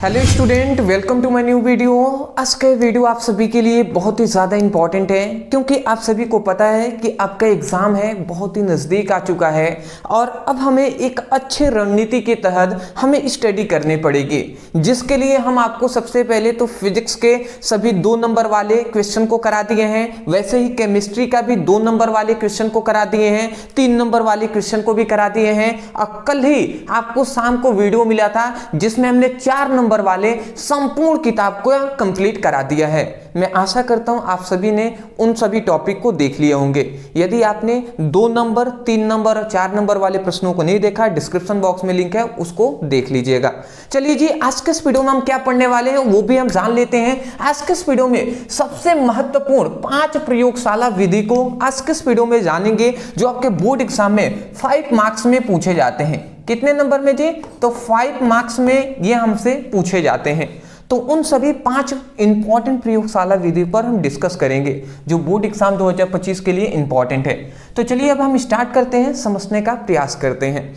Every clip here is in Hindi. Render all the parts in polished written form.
Hello student, welcome to my new video. आज का वीडियो आप सभी के लिए बहुत ही ज़्यादा इंपॉर्टेंट है क्योंकि आप सभी को पता है कि आपका एग्ज़ाम है बहुत ही नज़दीक आ चुका है और अब हमें एक अच्छे रणनीति के तहत हमें स्टडी करनी पड़ेगी, जिसके लिए हम आपको सबसे पहले तो फिजिक्स के सभी 2 नंबर वाले क्वेश्चन को करा दिए हैं, वैसे ही केमिस्ट्री का भी 2 नंबर वाले क्वेश्चन को करा दिए हैं, 3 नंबर वाले क्वेश्चन को भी करा दिए हैं और कल ही आपको शाम को वीडियो मिला था जिसमें हमने 4 नंबर वाले संपूर्ण किताब को कंप्लीट करा दिया है। मैं आशा करता हूं आप सभी ने उन सभी टॉपिक को देख लिए होंगे। यदि आपने 2 नंबर, 3 नंबर और 4 नंबर वाले प्रश्नों को नहीं देखा, डिस्क्रिप्शन बॉक्स में लिंक है, उसको देख लीजिएगा। चलिए जी, आज के इस वीडियो में हम क्या पढ़ने वाले हैं वो भी हम जान लेते हैं। आज के इस वीडियो में सबसे महत्वपूर्ण 5 प्रयोगशाला विधि को आज के इस वीडियो में जानेंगे जो आपके बोर्ड एग्जाम में 5 मार्क्स में पूछे जाते हैं। कितने नंबर में जी? तो 5 मार्क्स में ये हमसे पूछे जाते हैं। तो उन सभी 5 इंपॉर्टेंट प्रयोगशाला विधि पर हम डिस्कस करेंगे जो बोर्ड एग्जाम 2025 के लिए इंपॉर्टेंट है। तो चलिए अब हम स्टार्ट करते हैं, समझने का प्रयास करते हैं।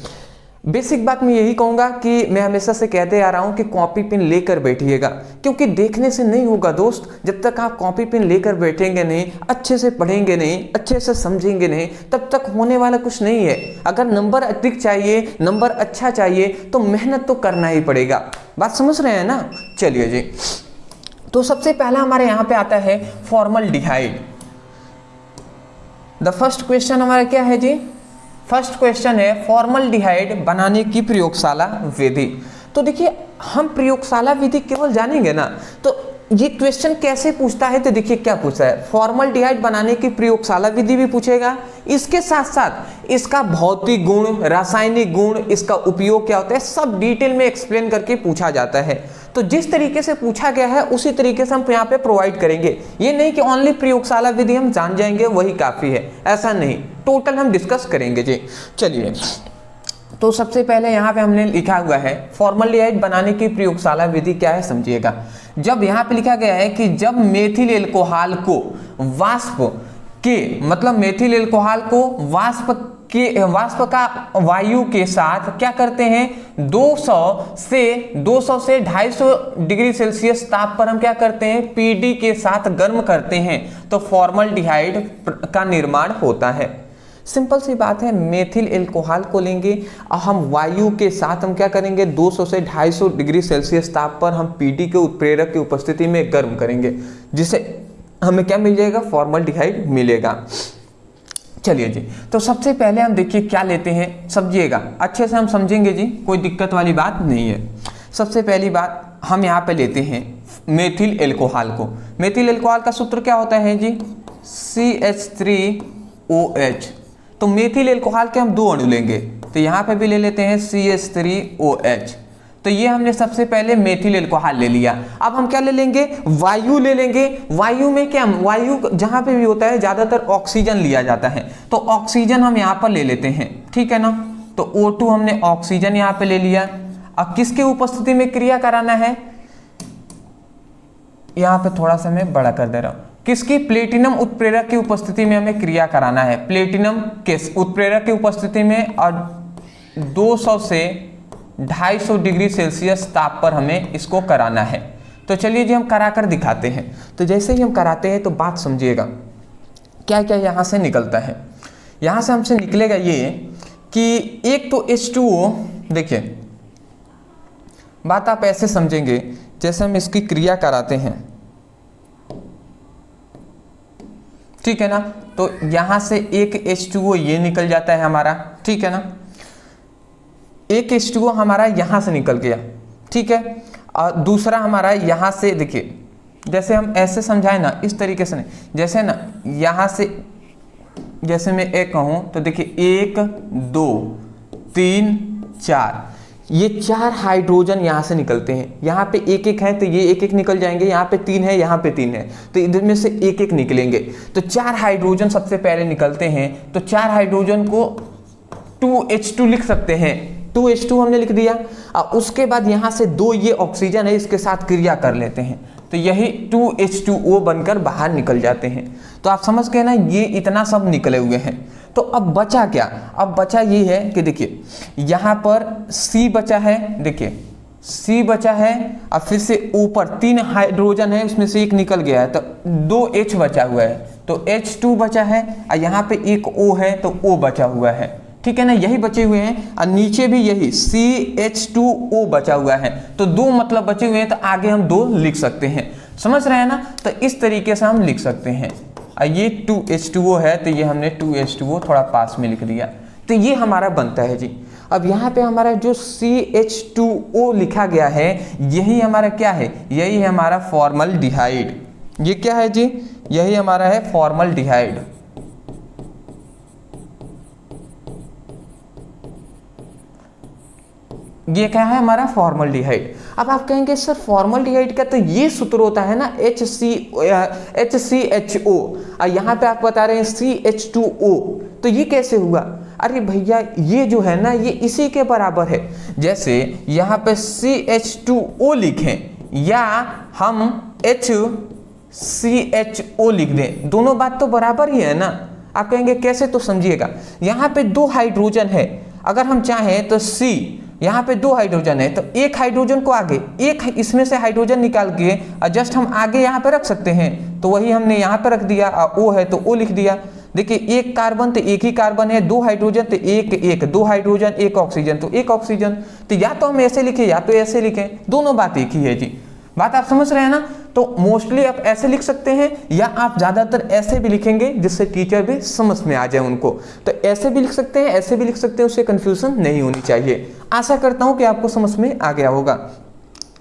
बेसिक बात मैं यही कहूँगा कि मैं हमेशा से कहते आ रहा हूँ कि कॉपी पेन लेकर बैठिएगा, क्योंकि देखने से नहीं होगा दोस्त। जब तक आप कॉपी पेन लेकर बैठेंगे नहीं, अच्छे से पढ़ेंगे नहीं, अच्छे से समझेंगे नहीं, तब तक होने वाला कुछ नहीं है। अगर नंबर अधिक चाहिए, नंबर अच्छा चाहिए तो मेहनत तो करना ही पड़ेगा। बात समझ रहे हैं ना? चलिए जी, तो सबसे पहला हमारे यहाँ पे आता है फॉर्मल्डिहाइड। द फर्स्ट क्वेश्चन हमारा क्या है जी? फर्स्ट क्वेश्चन है फॉर्मल्डिहाइड बनाने की प्रयोगशाला विधि। तो देखिए, हम प्रयोगशाला विधि केवल जानेंगे ना, तो ये क्वेश्चन कैसे पूछता है? तो देखिए क्या पूछा है, फॉर्मल्डिहाइड बनाने की प्रयोगशाला विधि भी पूछेगा, इसके साथ साथ इसका भौतिक गुण, रासायनिक गुण, इसका उपयोग क्या होता है, सब डिटेल में एक्सप्लेन करके पूछा जाता है। तो जिस तरीके से पूछा गया है उसी तरीके से हम यहाँ पे प्रोवाइड करेंगे। ये नहीं कि ओनली प्रयोगशाला विधि हम जान जाएंगे वही काफी है, ऐसा नहीं, टोटल हम डिस्कस करेंगे जी। चलिए, तो सबसे पहले यहाँ पे हमने लिखा हुआ है फॉर्मल्डिहाइड बनाने की प्रयोगशाला विधि क्या है, समझिएगा। जब यहाँ पे लिखा गया है कि जब मेथिल एल्कोहल को वाष्प के, मतलब मेथिल एल्कोहल को वाष्प का वायु के साथ क्या करते हैं, 200 से 250 डिग्री सेल्सियस ताप पर हम क्या करते हैं, पीडी के साथ गर्म करते हैं, तो फॉर्मल्डिहाइड का निर्माण होता है। सिंपल सी बात है, मेथिल एल्कोहल को लेंगे और हम वायु के साथ हम क्या करेंगे, 200 से 250 डिग्री सेल्सियस ताप पर हम पीडी के उत्प्रेरक की उपस्थिति में गर्म करेंगे, जिससे हमें क्या मिल जाएगा, फॉर्मल्डिहाइड मिलेगा। चलिए जी, तो सबसे पहले हम देखिए क्या लेते हैं, समझिएगा, अच्छे से हम समझेंगे जी, कोई दिक्कत वाली बात नहीं है। सबसे पहली बात हम यहाँ पे लेते हैं मेथिल एल्कोहल को। मेथिल एल्कोहल का सूत्र क्या होता है जी, CH3OH। तो मेथिल एल्कोहल के हम 2 अणु लेंगे, तो यहाँ पे भी ले लेते हैं CH3OH। तो ये हमने सबसे पहले मेथिल एल्कोहल ले लिया। अब हम क्या ले लेंगे, वायु ले लेंगे। वायु में क्या, वायु जहाँ पे भी होता है ज्यादातर ऑक्सीजन लिया जाता है, तो ऑक्सीजन हम यहाँ पर ले लेते हैं, ठीक है ना। तो O2 हमने ऑक्सीजन यहाँ पे ले लिया। अब किसके उपस्थिति में क्रिया कराना है, यहाँ पे थोड़ा सा मैं बड़ा कर दे रहा हूँ, किसकी, प्लेटिनम उत्प्रेरक की उपस्थिति में हमें क्रिया कराना है, प्लेटिनम के उत्प्रेरक की उपस्थिति में, और 200 से 250 डिग्री सेल्सियस ताप पर हमें इसको कराना है। तो चलिए जी, हम कराकर दिखाते हैं। तो जैसे ही हम कराते हैं तो बात समझिएगा, क्या क्या यहाँ से निकलता है। यहाँ से हमसे निकलेगा ये कि एक तो H2O, देखिए बात आप ऐसे समझेंगे जैसे हम इसकी क्रिया कराते हैं, ठीक है ना। तो यहां से एक H2O ये निकल जाता है हमारा, ठीक है ना। एक H2O हमारा यहां से निकल गया, ठीक है। और दूसरा हमारा यहां से, देखिए जैसे हम ऐसे समझाए ना, इस तरीके से नहीं, जैसे ना यहां से, जैसे मैं एक कहूं तो देखिए 1 2 3 4, ये 4 हाइड्रोजन यहाँ से निकलते हैं। यहाँ पे एक एक है तो ये एक एक निकल जाएंगे, यहाँ पे 3 है, यहाँ पे 3 है, तो इधर में से एक एक निकलेंगे। तो 4 हाइड्रोजन सबसे पहले निकलते हैं, तो 4 हाइड्रोजन को 2H2 लिख सकते हैं, 2H2 हमने लिख दिया। और उसके बाद यहाँ से 2 ये ऑक्सीजन है, इसके साथ क्रिया कर लेते हैं, तो यही 2H2O बनकर बाहर निकल जाते हैं। तो आप समझ गए ना, ये इतना सब निकले हुए हैं। तो अब बचा क्या, अब बचा ये है कि देखिए यहाँ पर C बचा है, देखिए C बचा है, अब फिर से ऊपर 3 हाइड्रोजन है, उसमें से एक निकल गया है तो 2 H बचा हुआ है, तो H2 बचा है, और यहाँ पे एक O है तो O बचा हुआ है, ठीक है ना, यही बचे हुए हैं। और नीचे भी यही CH2O बचा हुआ है, तो 2 मतलब बचे हुए हैं, तो आगे हम 2 लिख सकते हैं, समझ रहे हैं ना। तो इस तरीके से हम लिख सकते हैं। और ये 2H2O है, तो ये हमने 2H2O थोड़ा पास में लिख दिया, तो ये हमारा बनता है जी। अब यहाँ पे हमारा जो CH2O लिखा गया है, यही हमारा क्या है, यही है हमारा फॉर्मल्डिहाइड। ये क्या है जी, यही हमारा है फॉर्मल्डिहाइड। ये क्या है हमारा फॉर्मल्डिहाइड। अब आप कहेंगे सर फॉर्मल्डिहाइड का तो ये सूत्र होता है ना HCHO, और यहाँ पे आप बता रहे हैं CH2O, तो ये कैसे हुआ। अरे भैया ये जो है ना ये इसी के बराबर है, जैसे यहाँ पे CH2O लिखें या हम HCHO लिख दें, दोनों बात तो बराबर ही है ना। आप कहेंगे कैसे, तो समझिएगा, यहाँ पे 2 हाइड्रोजन है, अगर हम चाहें तो C, यहाँ पे 2 हाइड्रोजन है तो एक हाइड्रोजन को आगे, एक इसमें से हाइड्रोजन निकाल के जस्ट हम आगे यहाँ पे रख सकते हैं, तो वही हमने यहाँ पे रख दिया। O है तो O लिख दिया। देखिए एक कार्बन तो एक ही कार्बन है, 2 हाइड्रोजन तो एक 2 हाइड्रोजन, 1 ऑक्सीजन तो 1 ऑक्सीजन, तो या तो हम ऐसे लिखें या तो ऐसे लिखें, दोनों बात एक ही है जी। बात आप समझ रहे हैं ना। तो मोस्टली आप ऐसे लिख सकते हैं या आप ज़्यादातर ऐसे भी लिखेंगे जिससे टीचर भी समझ में आ जाए उनको, तो ऐसे भी लिख सकते हैं, ऐसे भी लिख सकते हैं, उससे कन्फ्यूजन नहीं होनी चाहिए। आशा करता हूँ कि आपको समझ में आ गया होगा।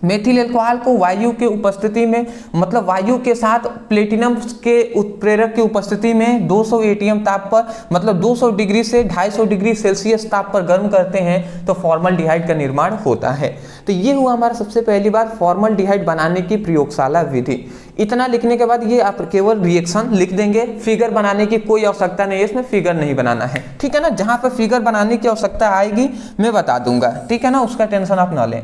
मेथिल अल्कोहल को वायु के उपस्थिति में, मतलब वायु के साथ प्लेटिनम के उत्प्रेरक की उपस्थिति में 200 ATM ताप पर, मतलब 200 डिग्री से 250 डिग्री सेल्सियस ताप पर गर्म करते हैं तो फॉर्मल्डिहाइड का निर्माण होता है। तो ये हुआ हमारा सबसे पहली बार फॉर्मल्डिहाइड बनाने की प्रयोगशाला विधि। इतना लिखने के बाद ये आप केवल रिएक्शन लिख देंगे, फिगर बनाने की कोई आवश्यकता नहीं है, इसमें फिगर नहीं बनाना है, ठीक है ना। जहाँ पर फिगर बनाने की आवश्यकता आएगी मैं बता दूंगा, ठीक है ना, उसका टेंशन आप ना लें।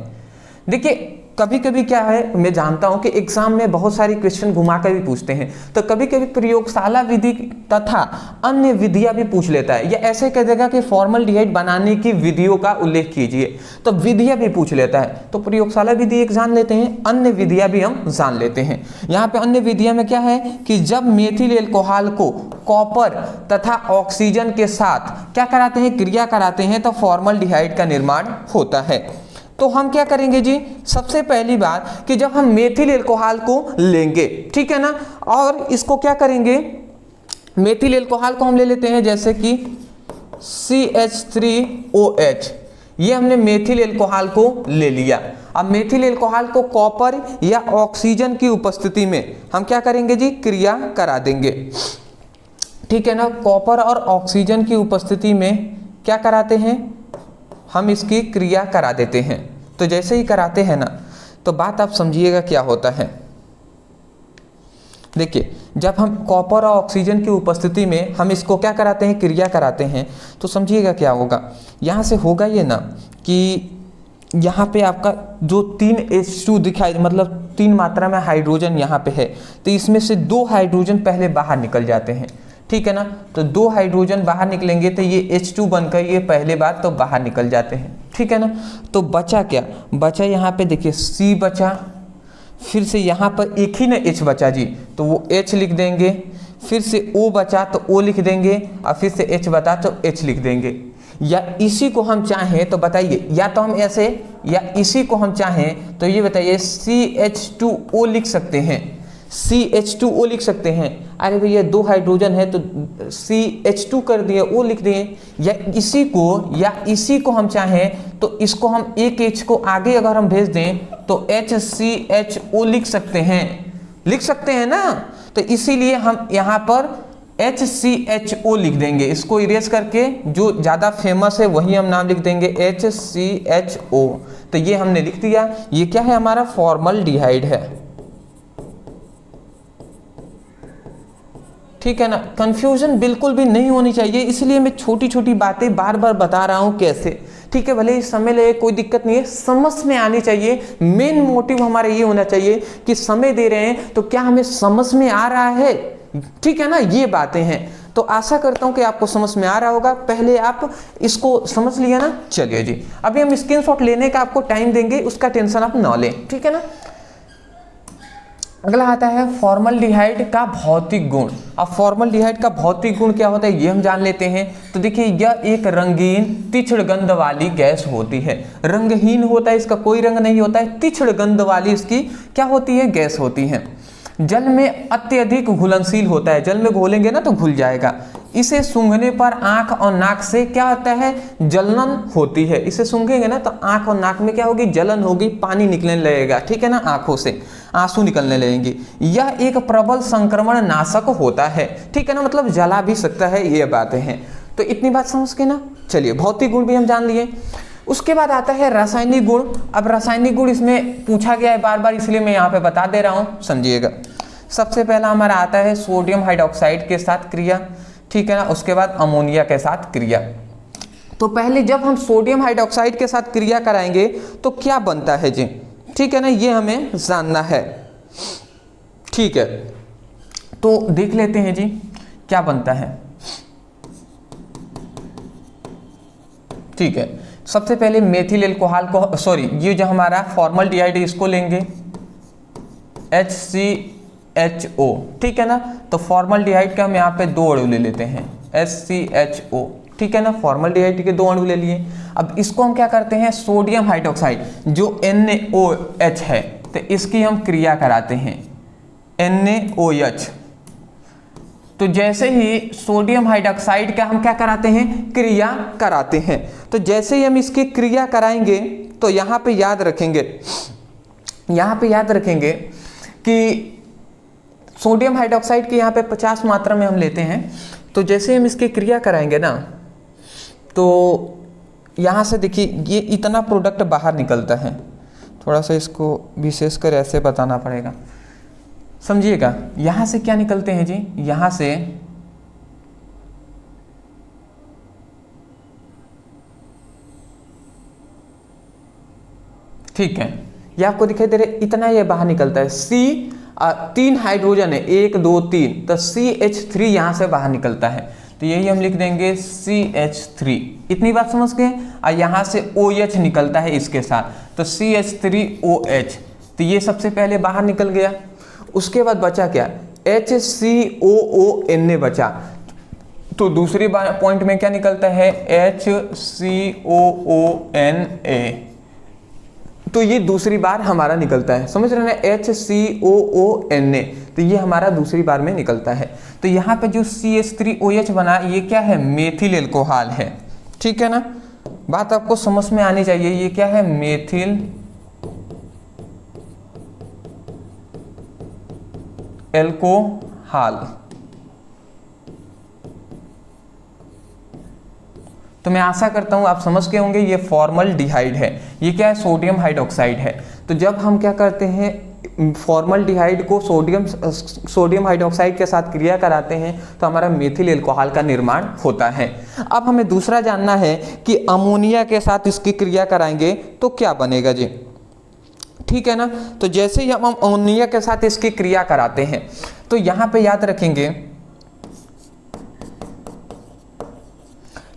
देखिए कभी कभी क्या है, मैं जानता हूं कि एग्जाम में बहुत सारी क्वेश्चन घुमा कर भी पूछते हैं, तो कभी कभी प्रयोगशाला विधि तथा अन्य विधियां भी पूछ लेता है, या ऐसे कह देगा कि फॉर्मल्डिहाइड बनाने की विधियों का उल्लेख कीजिए, तो विधियां भी पूछ लेता है। तो प्रयोगशाला विधि एक जान लेते हैं, अन्य विधियां भी हम जान लेते हैं। यहाँ पे अन्य विधियां में क्या है कि जब मेथिल अल्कोहल को कॉपर तथा ऑक्सीजन के साथ क्या कराते हैं, क्रिया कराते हैं, तो फॉर्मल्डिहाइड का निर्माण होता है। तो हम क्या करेंगे जी, सबसे पहली बात कि जब हम मेथिल अल्कोहल को लेंगे, ठीक है ना, और इसको क्या करेंगे, मेथिल अल्कोहल को हम ले लेते हैं जैसे कि CH3OH, ये हमने मेथिल अल्कोहल को ले लिया। अब मेथिल अल्कोहल को कॉपर या ऑक्सीजन की उपस्थिति में हम क्या करेंगे जी, क्रिया करा देंगे, ठीक है ना। कॉपर और ऑक्सीजन की उपस्थिति में क्या कराते हैं, हम इसकी क्रिया करा देते हैं। तो जैसे ही कराते हैं ना, तो बात आप समझिएगा क्या होता है। देखिए जब हम कॉपर और ऑक्सीजन की उपस्थिति में हम इसको क्या कराते हैं, क्रिया कराते हैं, तो समझिएगा क्या होगा। यहाँ से होगा ये ना कि यहाँ पे आपका जो 3H2 दिखाई, मतलब 3 मात्रा में हाइड्रोजन यहाँ पे है, तो इसमें से 2 हाइड्रोजन पहले बाहर निकल जाते हैं, ठीक है ना। तो 2 हाइड्रोजन बाहर निकलेंगे तो ये H2 बनकर ये पहले बार तो बाहर निकल जाते हैं, ठीक है ना। तो बचा क्या, बचा यहाँ पे देखिए C बचा, फिर से यहाँ पर एक ही ना H बचा जी, तो वो H लिख देंगे, फिर से O बचा तो O लिख देंगे, और फिर से H बचा तो H लिख देंगे। या इसी को हम चाहें तो बताइए, या तो हम ऐसे, या इसी को हम चाहें तो ये बताइए CH2O लिख सकते हैं, CH2O लिख सकते हैं। अरे भैया 2 हाइड्रोजन है तो CH2 कर दिए, O लिख दिए। या इसी को हम चाहें तो इसको हम एक H को आगे अगर हम भेज दें तो HCHO लिख सकते हैं ना। तो इसीलिए हम यहाँ पर HCHO लिख देंगे, इसको इरेज करके जो ज़्यादा फेमस है वही हम नाम लिख देंगे HCHO। तो ये हमने लिख दिया, ये क्या है हमारा फॉर्मल्डिहाइड है, ठीक है ना। कंफ्यूजन बिल्कुल भी नहीं होनी चाहिए, इसलिए मैं छोटी छोटी बातें बार बार बता रहा हूँ कैसे, ठीक है। भले ही समय लगे कोई दिक्कत नहीं है, समझ में आनी चाहिए। मेन मोटिव हमारा ये होना चाहिए कि समय दे रहे हैं तो क्या हमें समझ में आ रहा है, ठीक है ना, ये बातें हैं। तो आशा करता हूं कि आपको समझ में आ रहा होगा। पहले आप इसको समझ लिया ना। चलिए जी, अभी हम स्क्रीनशॉट लेने का आपको टाइम देंगे, उसका टेंशन आप ना लें, ठीक है ना। अगला आता है फॉर्मल्डिहाइड का भौतिक गुण। अब फॉर्मल्डिहाइड का भौतिक गुण क्या होता है ये हम जान लेते हैं। तो देखिए, यह एक रंगीन तीक्ष्ण गंध वाली गैस होती है। रंगहीन होता है, इसका कोई रंग नहीं होता है, तीक्ष्ण गंध वाली इसकी क्या होती है, गैस होती है। जल में अत्यधिक घुलनशील होता है, जल में घोलेंगे ना तो घुल जाएगा। इसे सूंघने पर आंख और नाक से क्या होता है, जलन होती है। इसे सूंघेंगे ना तो आंख और नाक में क्या होगी, जलन होगी, पानी निकलने लगेगा, ठीक है ना, आंखों से आंसू निकलने लगेंगे। यह एक प्रबल संक्रमण नाशक होता है, ठीक है ना, मतलब जला भी सकता है, ये बातें हैं। तो इतनी बात समझ के ना। चलिए, भौतिक गुण भी हम जान लिए। उसके बाद आता है रासायनिक गुण। अब रासायनिक गुण इसमें पूछा गया है बार बार, इसलिए मैं यहाँ पे बता दे रहा हूँ, समझिएगा। सबसे पहला हमारा आता है सोडियम हाइड्रोक्साइड के साथ क्रिया, ठीक है ना। उसके बाद अमोनिया के साथ क्रिया। तो पहले जब हम सोडियम हाइड्रोक्साइड के साथ क्रिया कराएंगे तो क्या बनता है जी, ठीक है ना, ये हमें जानना है, ठीक है। तो देख लेते हैं जी क्या बनता है, ठीक है। सबसे पहले मेथिल एल्कोहल को, सॉरी, ये जो हमारा फॉर्मल्डिहाइड है इसको लेंगे, HCHO, ठीक है ना। तो फॉर्मल्डिहाइड का हम यहाँ पे 2 अणु ले लेते हैं, SCHO, ठीक है ना। फॉर्मल्डिहाइड के 2 अणु ले लिए। अब इसको हम क्या करते हैं, सोडियम हाइड्रोक्साइड जो NaOH है, तो इसकी हम क्रिया कराते हैं, NaOH। तो जैसे ही सोडियम हाइड्रोक्साइड का हम क्या कराते हैं, क्रिया कराते हैं। तो जैसे ही हम इसकी क्रिया कराएंगे तो यहाँ पे याद रखेंगे, यहाँ पे याद रखेंगे कि सोडियम हाइड्रोक्साइड की यहाँ पे 50 मात्रा में हम लेते हैं। तो जैसे हम इसकी क्रिया कराएंगे ना तो यहाँ से देखिए ये इतना प्रोडक्ट बाहर निकलता है। थोड़ा सा इसको विशेषकर ऐसे बताना पड़ेगा, समझिएगा। यहाँ से क्या निकलते हैं जी, यहाँ से ठीक है, ये आपको दिखाई दे रहा है, इतना ये बाहर निकलता है। C 3 हाइड्रोजन है, 1 2 3, तो CH3 यहाँ से बाहर निकलता है। तो यही हम लिख देंगे CH3। इतनी बात समझ गए। और यहाँ से OH निकलता है इसके साथ, तो CH3OH। तो ये सबसे पहले बाहर निकल गया। उसके बाद बचा क्या, HCOONA बचा। तो दूसरी पॉइंट में क्या निकलता है, HCOONA। तो ये दूसरी बार हमारा निकलता है, समझ रहे हैं, HCOONA। तो ये हमारा दूसरी बार में निकलता है। तो यहाँ पे जो CH3OH बना, ये क्या है, मेथिल एल्कोहल है, ठीक है ना। बात आपको समझ में आनी चाहिए, ये क्या है, मेथिल एल्कोहल। तो मैं आशा करता हूं आप समझ गए होंगे, ये फॉर्मल्डिहाइड है। ये क्या है, सोडियम हाइड्रोक्साइड है। तो जब हम क्या करते हैं, फॉर्मल्डिहाइड को सोडियम हाइड्रोक्साइड के साथ क्रिया कराते हैं तो हमारा मेथिल एल्कोहल का निर्माण होता है। अब हमें दूसरा जानना है कि अमोनिया के साथ इसकी क्रिया कराएंगे तो क्या बनेगा जी, ठीक है ना। तो जैसे ही हम अमोनिया के साथ इसकी क्रिया कराते हैं तो यहाँ पे याद रखेंगे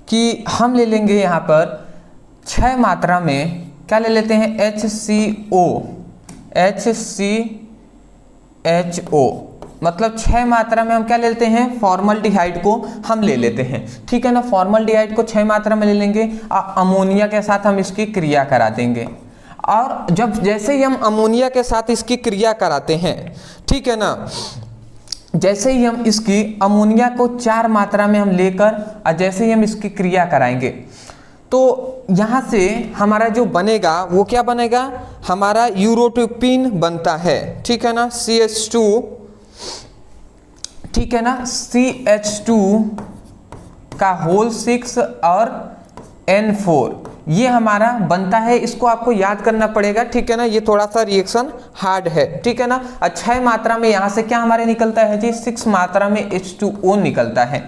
कि हम ले लेंगे यहाँ पर 6 मात्रा में, क्या ले लेते हैं, HCHO, मतलब 6 मात्रा में हम क्या ले लेते हैं, फॉर्मल्डिहाइड को हम ले लेते हैं, ठीक है ना। फॉर्मल्डिहाइड को 6 मात्रा में ले लेंगे और अमोनिया के साथ हम इसकी क्रिया करा देंगे। और जब जैसे ही हम अमोनिया के साथ इसकी क्रिया कराते हैं, ठीक है ना, जैसे ही हम इसकी अमोनिया को 4 मात्रा में हम लेकर और जैसे ही हम इसकी क्रिया कराएंगे तो यहाँ से हमारा जो बनेगा वो क्या बनेगा, हमारा यूरोट्रोपिन बनता है, ठीक है ना, CH2, ठीक है ना, CH2 का होल 6 और N4 ये हमारा बनता है। इसको आपको याद करना पड़ेगा, ठीक है ना, ये थोड़ा सा रिएक्शन हार्ड है, ठीक है ना। 6 मात्रा में यहाँ से क्या हमारे निकलता है जी, 6 मात्रा में H2O निकलता है।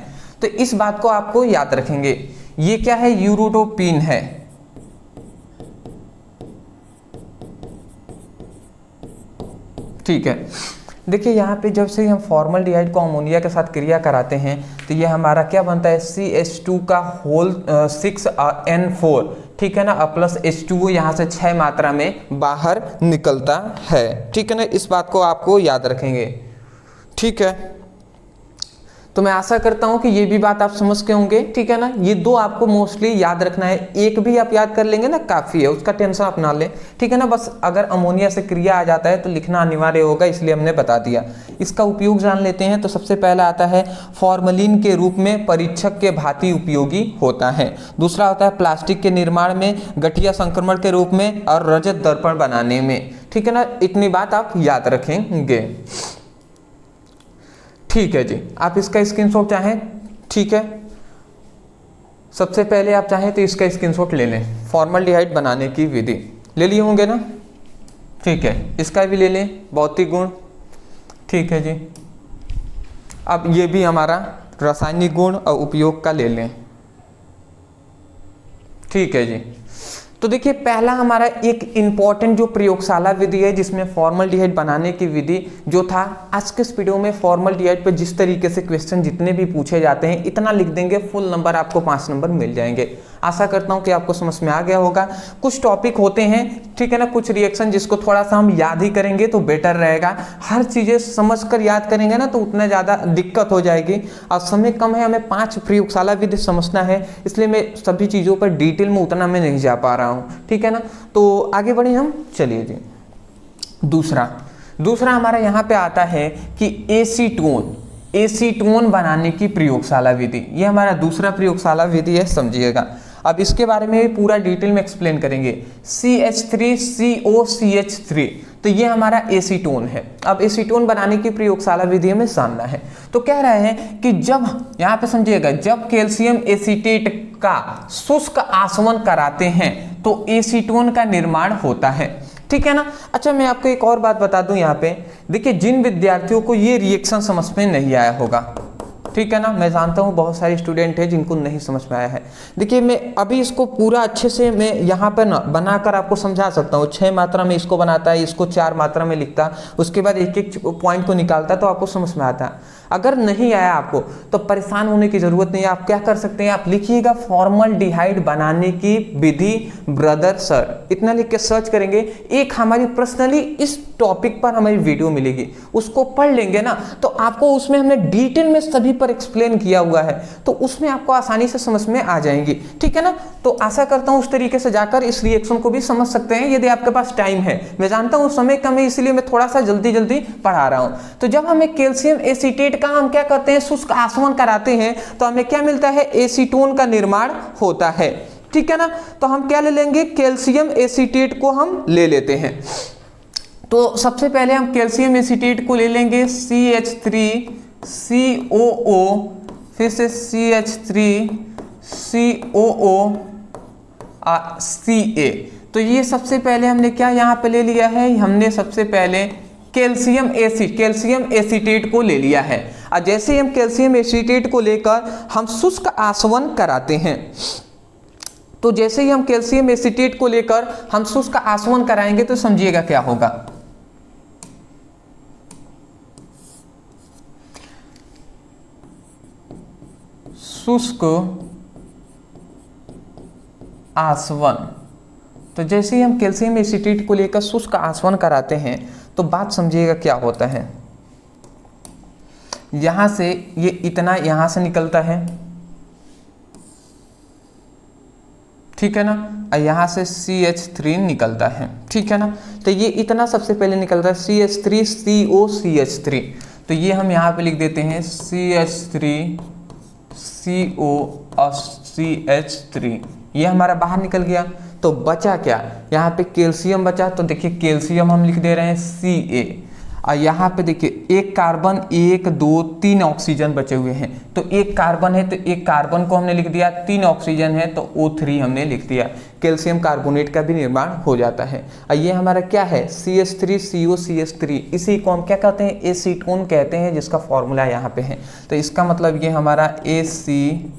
तो इस बात को आपको याद रखेंगे। ये क्या है, यूरोट्रोपिन है, ठीक है। देखिए यहाँ पे जब से हम फॉर्मल्डिहाइड को अमोनिया के साथ क्रिया कराते हैं तो ये हमारा क्या बनता है, CH2 का होल 6N4, ठीक है ना, प्लस H2O यहाँ से 6 मात्रा में बाहर निकलता है, ठीक है ना। इस बात को आपको याद रखेंगे, ठीक है। तो मैं आशा करता हूं कि ये भी बात आप समझ के होंगे, ठीक है ना। ये दो आपको मोस्टली याद रखना है, एक भी आप याद कर लेंगे ना काफ़ी है, उसका टेंशन आप ना लें, ठीक है ना। बस अगर अमोनिया से क्रिया आ जाता है तो लिखना अनिवार्य होगा, इसलिए हमने बता दिया। इसका उपयोग जान लेते हैं। तो सबसे पहला आता है फॉर्मलिन के रूप में परीक्षक के भांति उपयोगी होता है। दूसरा होता है प्लास्टिक के निर्माण में, गठिया संक्रमण के रूप में और रजत दर्पण बनाने में, ठीक है ना। इतनी बात आप याद रखेंगे, ठीक है जी। आप इसका स्क्रीनशॉट चाहें, ठीक है, सबसे पहले आप चाहें तो इसका स्क्रीनशॉट ले लें। फॉर्मल्डिहाइड बनाने की विधि ले लिए होंगे ना, ठीक है। इसका भी ले लें, भौतिक गुण, ठीक है जी। अब ये भी हमारा रासायनिक गुण और उपयोग का ले लें, ठीक है जी। तो देखिए पहला हमारा एक इम्पॉर्टेंट जो प्रयोगशाला विधि है जिसमें फॉर्मल्डिहाइड बनाने की विधि जो था, आज के इस वीडियो में फॉर्मल्डिहाइड पे जिस तरीके से क्वेश्चन जितने भी पूछे जाते हैं इतना लिख देंगे, फुल नंबर आपको 5 नंबर मिल जाएंगे। आशा करता हूं कि आपको समझ में आ गया होगा। कुछ टॉपिक होते हैं, ठीक है ना, कुछ रिएक्शन जिसको थोड़ा सा हम याद ही करेंगे तो बेटर रहेगा। हर चीज़ें समझ कर याद करेंगे ना तो उतना ज़्यादा दिक्कत हो जाएगी, और समय कम है, हमें 5 प्रयोगशाला विधि समझना है, इसलिए मैं सभी चीज़ों पर डिटेल में उतना मैं नहीं जा पा रहा हूँ, ठीक है ना। तो आगे बढ़े हम, चलिए जी। दूसरा हमारा यहाँ पे आता है कि एसीटोन बनाने की प्रयोगशाला विधि। ये हमारा दूसरा प्रयोगशाला विधि है, समझिएगा। अब इसके बारे में पूरा डिटेल में एक्सप्लेन करेंगे। CH3COCH3, तो ये हमारा एसीटोन है। अब एसीटोन बनाने की प्रयोगशाला विधि हमें जानना है। तो कह रहे हैं कि जब, यहाँ पे समझिएगा, जब कैल्शियम एसीटेट का शुष्क आसवन कराते हैं तो एसीटोन का निर्माण होता है, ठीक है ना। अच्छा, मैं आपको एक और बात बता दूं यहाँ पे, देखिए जिन विद्यार्थियों को ये रिएक्शन समझ में नहीं आया होगा, ठीक है ना, मैं जानता हूँ बहुत सारे स्टूडेंट हैं जिनको नहीं समझ में आया है। देखिए मैं अभी इसको पूरा अच्छे से मैं यहाँ पर ना बनाकर आपको समझा सकता हूँ। 6 मात्रा में इसको बनाता है, इसको 4 मात्रा में लिखता, उसके बाद एक एक पॉइंट को निकालता तो आपको समझ में आता। अगर नहीं आया आपको तो परेशान होने की जरूरत नहीं है। आप क्या कर सकते हैं, आप लिखिएगा फॉर्मल्डिहाइड बनाने की विधि ब्रदर सर, इतना लिख के सर्च करेंगे। एक हमारी पर्सनली इस टॉपिक पर हमारी वीडियो मिलेगी, उसको पढ़ लेंगे ना तो आपको उसमें हमने डिटेल में सभी पर एक्सप्लेन किया हुआ है, तो उसमें आपको आसानी से समझ में आ जाएंगी, ठीक है ना। तो आशा करता हूं उस तरीके से जाकर इस रिएक्शन को भी समझ सकते हैं यदि आपके पास टाइम है। मैं जानता हूं समय कम है, इसलिए मैं थोड़ा सा जल्दी पढ़ा रहा हूं। तो जब हमें कैल्शियम एसीटेट का हम क्या करते हैं, शुष्क आसवन कराते हैं, तो हमें क्या मिलता है, एसीटोन का निर्माण होता है, ठीक है ना। तो हम क्या ले लेंगे, कैल्शियम एसीटेट को हम ले लेते हैं। तो सबसे पहले हम कैल्शियम एसीटेट को ले लेंगे, CH3COO, फिर से CH3COO Ca। तो ये सबसे पहले हमने क्या यहाँ पे ले लिया है, हमने सबसे पहले कैल्शियम एसीटेट को ले लिया है। और जैसे ही हम कैल्शियम एसीटेट को लेकर हम शुष्क आसवन कराते हैं, तो जैसे ही हम कैल्शियम एसीटेट को लेकर हम शुष्क आसवन कराएंगे तो समझिएगा क्या होगा। शुष्क आसवन, तो जैसे ही हम कैल्शियम एसीटेट को लेकर शुष्क आसवन कराते हैं तो बात समझिएगा क्या होता है। यहां से ये इतना यहां से निकलता है, ठीक है ना, और यहां से CH3 निकलता है, ठीक है ना। तो ये इतना सबसे पहले निकलता है CH3COCH3। तो ये हम यहाँ पे लिख देते हैं CH3COCH3, ये हमारा बाहर निकल गया। तो बचा क्या, यहाँ पे कैल्शियम बचा, तो देखिए कैल्शियम हम लिख दे रहे हैं Ca, और यहाँ पे देखिए एक कार्बन, 1 2 3 ऑक्सीजन बचे हुए हैं। तो एक कार्बन है तो एक कार्बन को हमने लिख दिया, 3 ऑक्सीजन है तो O3 हमने लिख दिया। कैल्शियम कार्बोनेट का भी निर्माण हो जाता है। और ये हमारा क्या है, CH3COCH3, इसी को हम क्या कहते हैं, एसीटोन कहते हैं, जिसका फॉर्मूला यहाँ पे है। तो इसका मतलब ये हमारा एसीटोन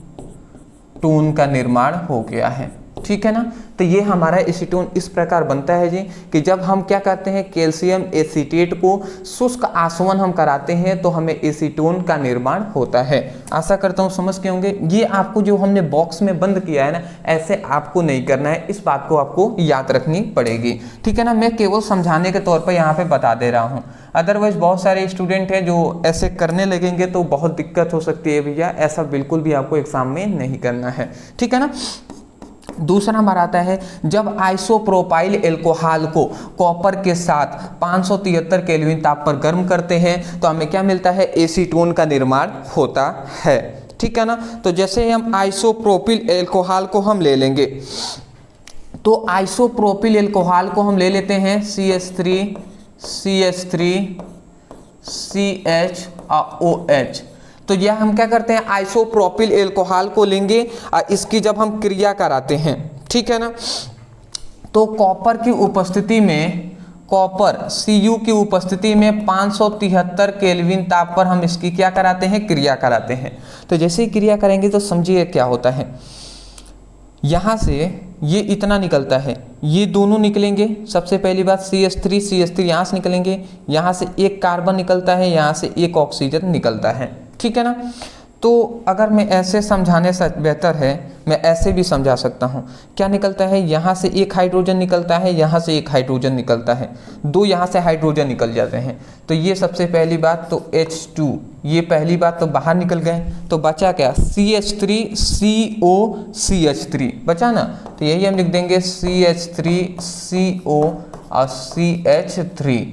का निर्माण हो गया है, ठीक है ना। तो ये हमारा एसीटोन इस प्रकार बनता है जी कि जब हम क्या करते हैं कैल्शियम एसीटेट को शुष्क आसवन हम कराते हैं तो हमें एसीटोन का निर्माण होता है। आशा करता हूँ समझ के होंगे। ये आपको जो हमने बॉक्स में बंद किया है ना, ऐसे आपको नहीं करना है, इस बात को आपको याद रखनी पड़ेगी, ठीक है ना। मैं केवल समझाने के तौर पर यहाँ पे बता दे रहा हूँ, अदरवाइज बहुत सारे स्टूडेंट हैं जो ऐसे करने लगेंगे तो बहुत दिक्कत हो सकती है भैया। ऐसा बिल्कुल भी आपको एग्जाम में नहीं करना है, ठीक है ना। दूसरा हमारा आता है जब आइसोप्रोपाइल एल्कोहल को कॉपर के साथ 573 केल्विन ताप पर गर्म करते हैं तो हमें क्या मिलता है, एसीटोन का निर्माण होता है, ठीक है ना। तो जैसे हम आइसोप्रोपिल एल्कोहल को हम ले लेंगे, तो आइसोप्रोपिल एल्कोहल को हम ले लेते हैं CH3 CH और OH। तो यह हम क्या करते हैं, आइसोप्रोपिल एल्कोहल को लेंगे और इसकी जब हम क्रिया कराते हैं, ठीक है ना, तो कॉपर की उपस्थिति में, कॉपर Cu की उपस्थिति में 573 केल्विन ताप पर हम इसकी क्या कराते हैं, क्रिया कराते हैं। तो जैसे ही क्रिया करेंगे तो समझिए क्या होता है, यहाँ से ये इतना निकलता है, ये दोनों निकलेंगे। सबसे पहली बात CH3 यहाँ से निकलेंगे, यहाँ से एक कार्बन निकलता है, यहाँ से एक ऑक्सीजन निकलता है, ठीक है ना। तो अगर मैं ऐसे समझाने से बेहतर है मैं ऐसे भी समझा सकता हूँ। क्या निकलता है, यहाँ से एक हाइड्रोजन निकलता है, यहाँ से एक हाइड्रोजन निकलता है, दो यहाँ से हाइड्रोजन निकल जाते हैं। तो ये सबसे पहली बात, तो H2 ये पहली बात तो बाहर निकल गए, तो बचा क्या, CH3 CO CH3 बचा ना। तो यही हम लिख देंगे CH3 CO और CH3।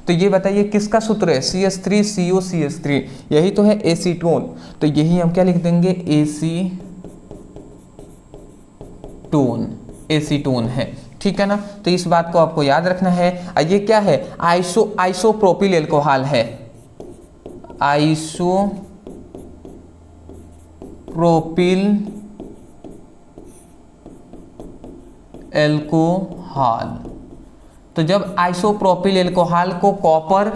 तो ये बताइए किसका सूत्र है, CH3 CO CH3, यही तो है एसीटोन। तो यही हम क्या लिख देंगे, एसीटोन है, ठीक है ना। तो इस बात को आपको याद रखना है। ये क्या है, आइसोप्रोपिल एल्कोहल है, आइसोप्रोपिल एल्कोहल। तो जब आइसोप्रोपिल एल्कोहल को कॉपर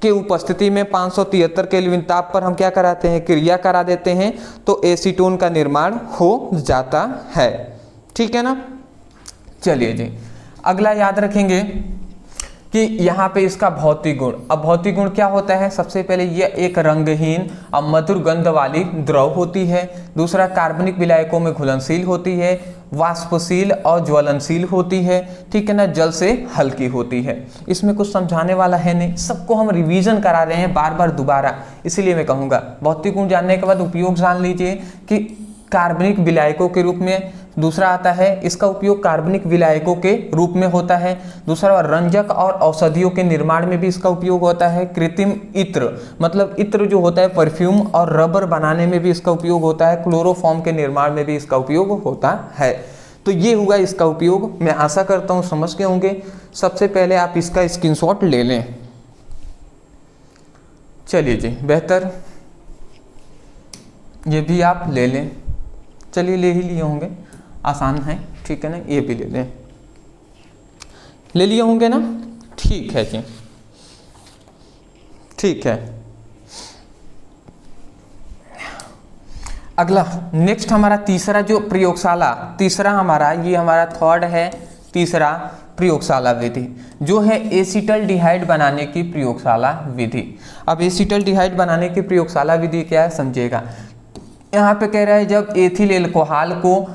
के उपस्थिति में 573 केल्विन ताप पर हम क्या कराते हैं, क्रिया करा देते हैं, तो एसीटोन का निर्माण हो जाता है, ठीक है ना। चलिए जी, अगला याद रखेंगे कि यहाँ पे इसका भौतिक गुण। अब भौतिक गुण क्या होता है, सबसे पहले ये एक रंगहीन और मधुर गंध वाली द्रव होती है। दूसरा, कार्बनिक विलायकों में घुलनशील होती है, वाष्पशील और ज्वलनशील होती है, ठीक है ना, जल से हल्की होती है। इसमें कुछ समझाने वाला है नहीं, सबको हम रिवीजन करा रहे हैं बार बार दोबारा, इसीलिए मैं कहूँगा भौतिक गुण जानने के बाद उपयोग जान लीजिए कि कार्बनिक विलायकों के रूप में। दूसरा आता है, इसका उपयोग कार्बनिक विलायकों के रूप में होता है। दूसरा, रंजक और औषधियों के निर्माण में भी इसका उपयोग होता है। कृत्रिम इत्र, मतलब इत्र जो होता है परफ्यूम और रबर बनाने में भी इसका उपयोग होता है। क्लोरोफॉर्म के निर्माण में भी इसका उपयोग होता है। तो ये हुआ इसका उपयोग। मैं आशा करता हूँ समझ के होंगे। सबसे पहले आप इसका स्क्रीनशॉट ले लें। चलिए जी, बेहतर, ये भी आप ले लें। चलिए, ले ही लिए होंगे, आसान है, ठीक है ना। ये भी ले लें, ले लिए होंगे ना, ठीक है जी, ठीक है। अगला नेक्स्ट हमारा तीसरा जो प्रयोगशाला, तीसरा हमारा ये हमारा थर्ड है, तीसरा प्रयोगशाला विधि जो है एसिटल्डिहाइड बनाने की प्रयोगशाला विधि। अब एसिटल्डिहाइड बनाने की प्रयोगशाला विधि क्या है समझिएगा। यहाँ पे कह रहा है जब एथिल एल्कोहल को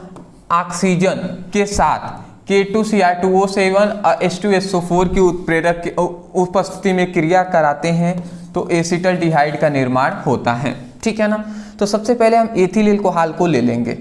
ऑक्सीजन के साथ K2Cr2O7 और H2SO4 की उत्प्रेरक की उपस्थिति में क्रिया कराते हैं तो एसिटल्डिहाइड का निर्माण होता है, ठीक है ना। तो सबसे पहले हम एथिल एल्कोहल को ले लेंगे।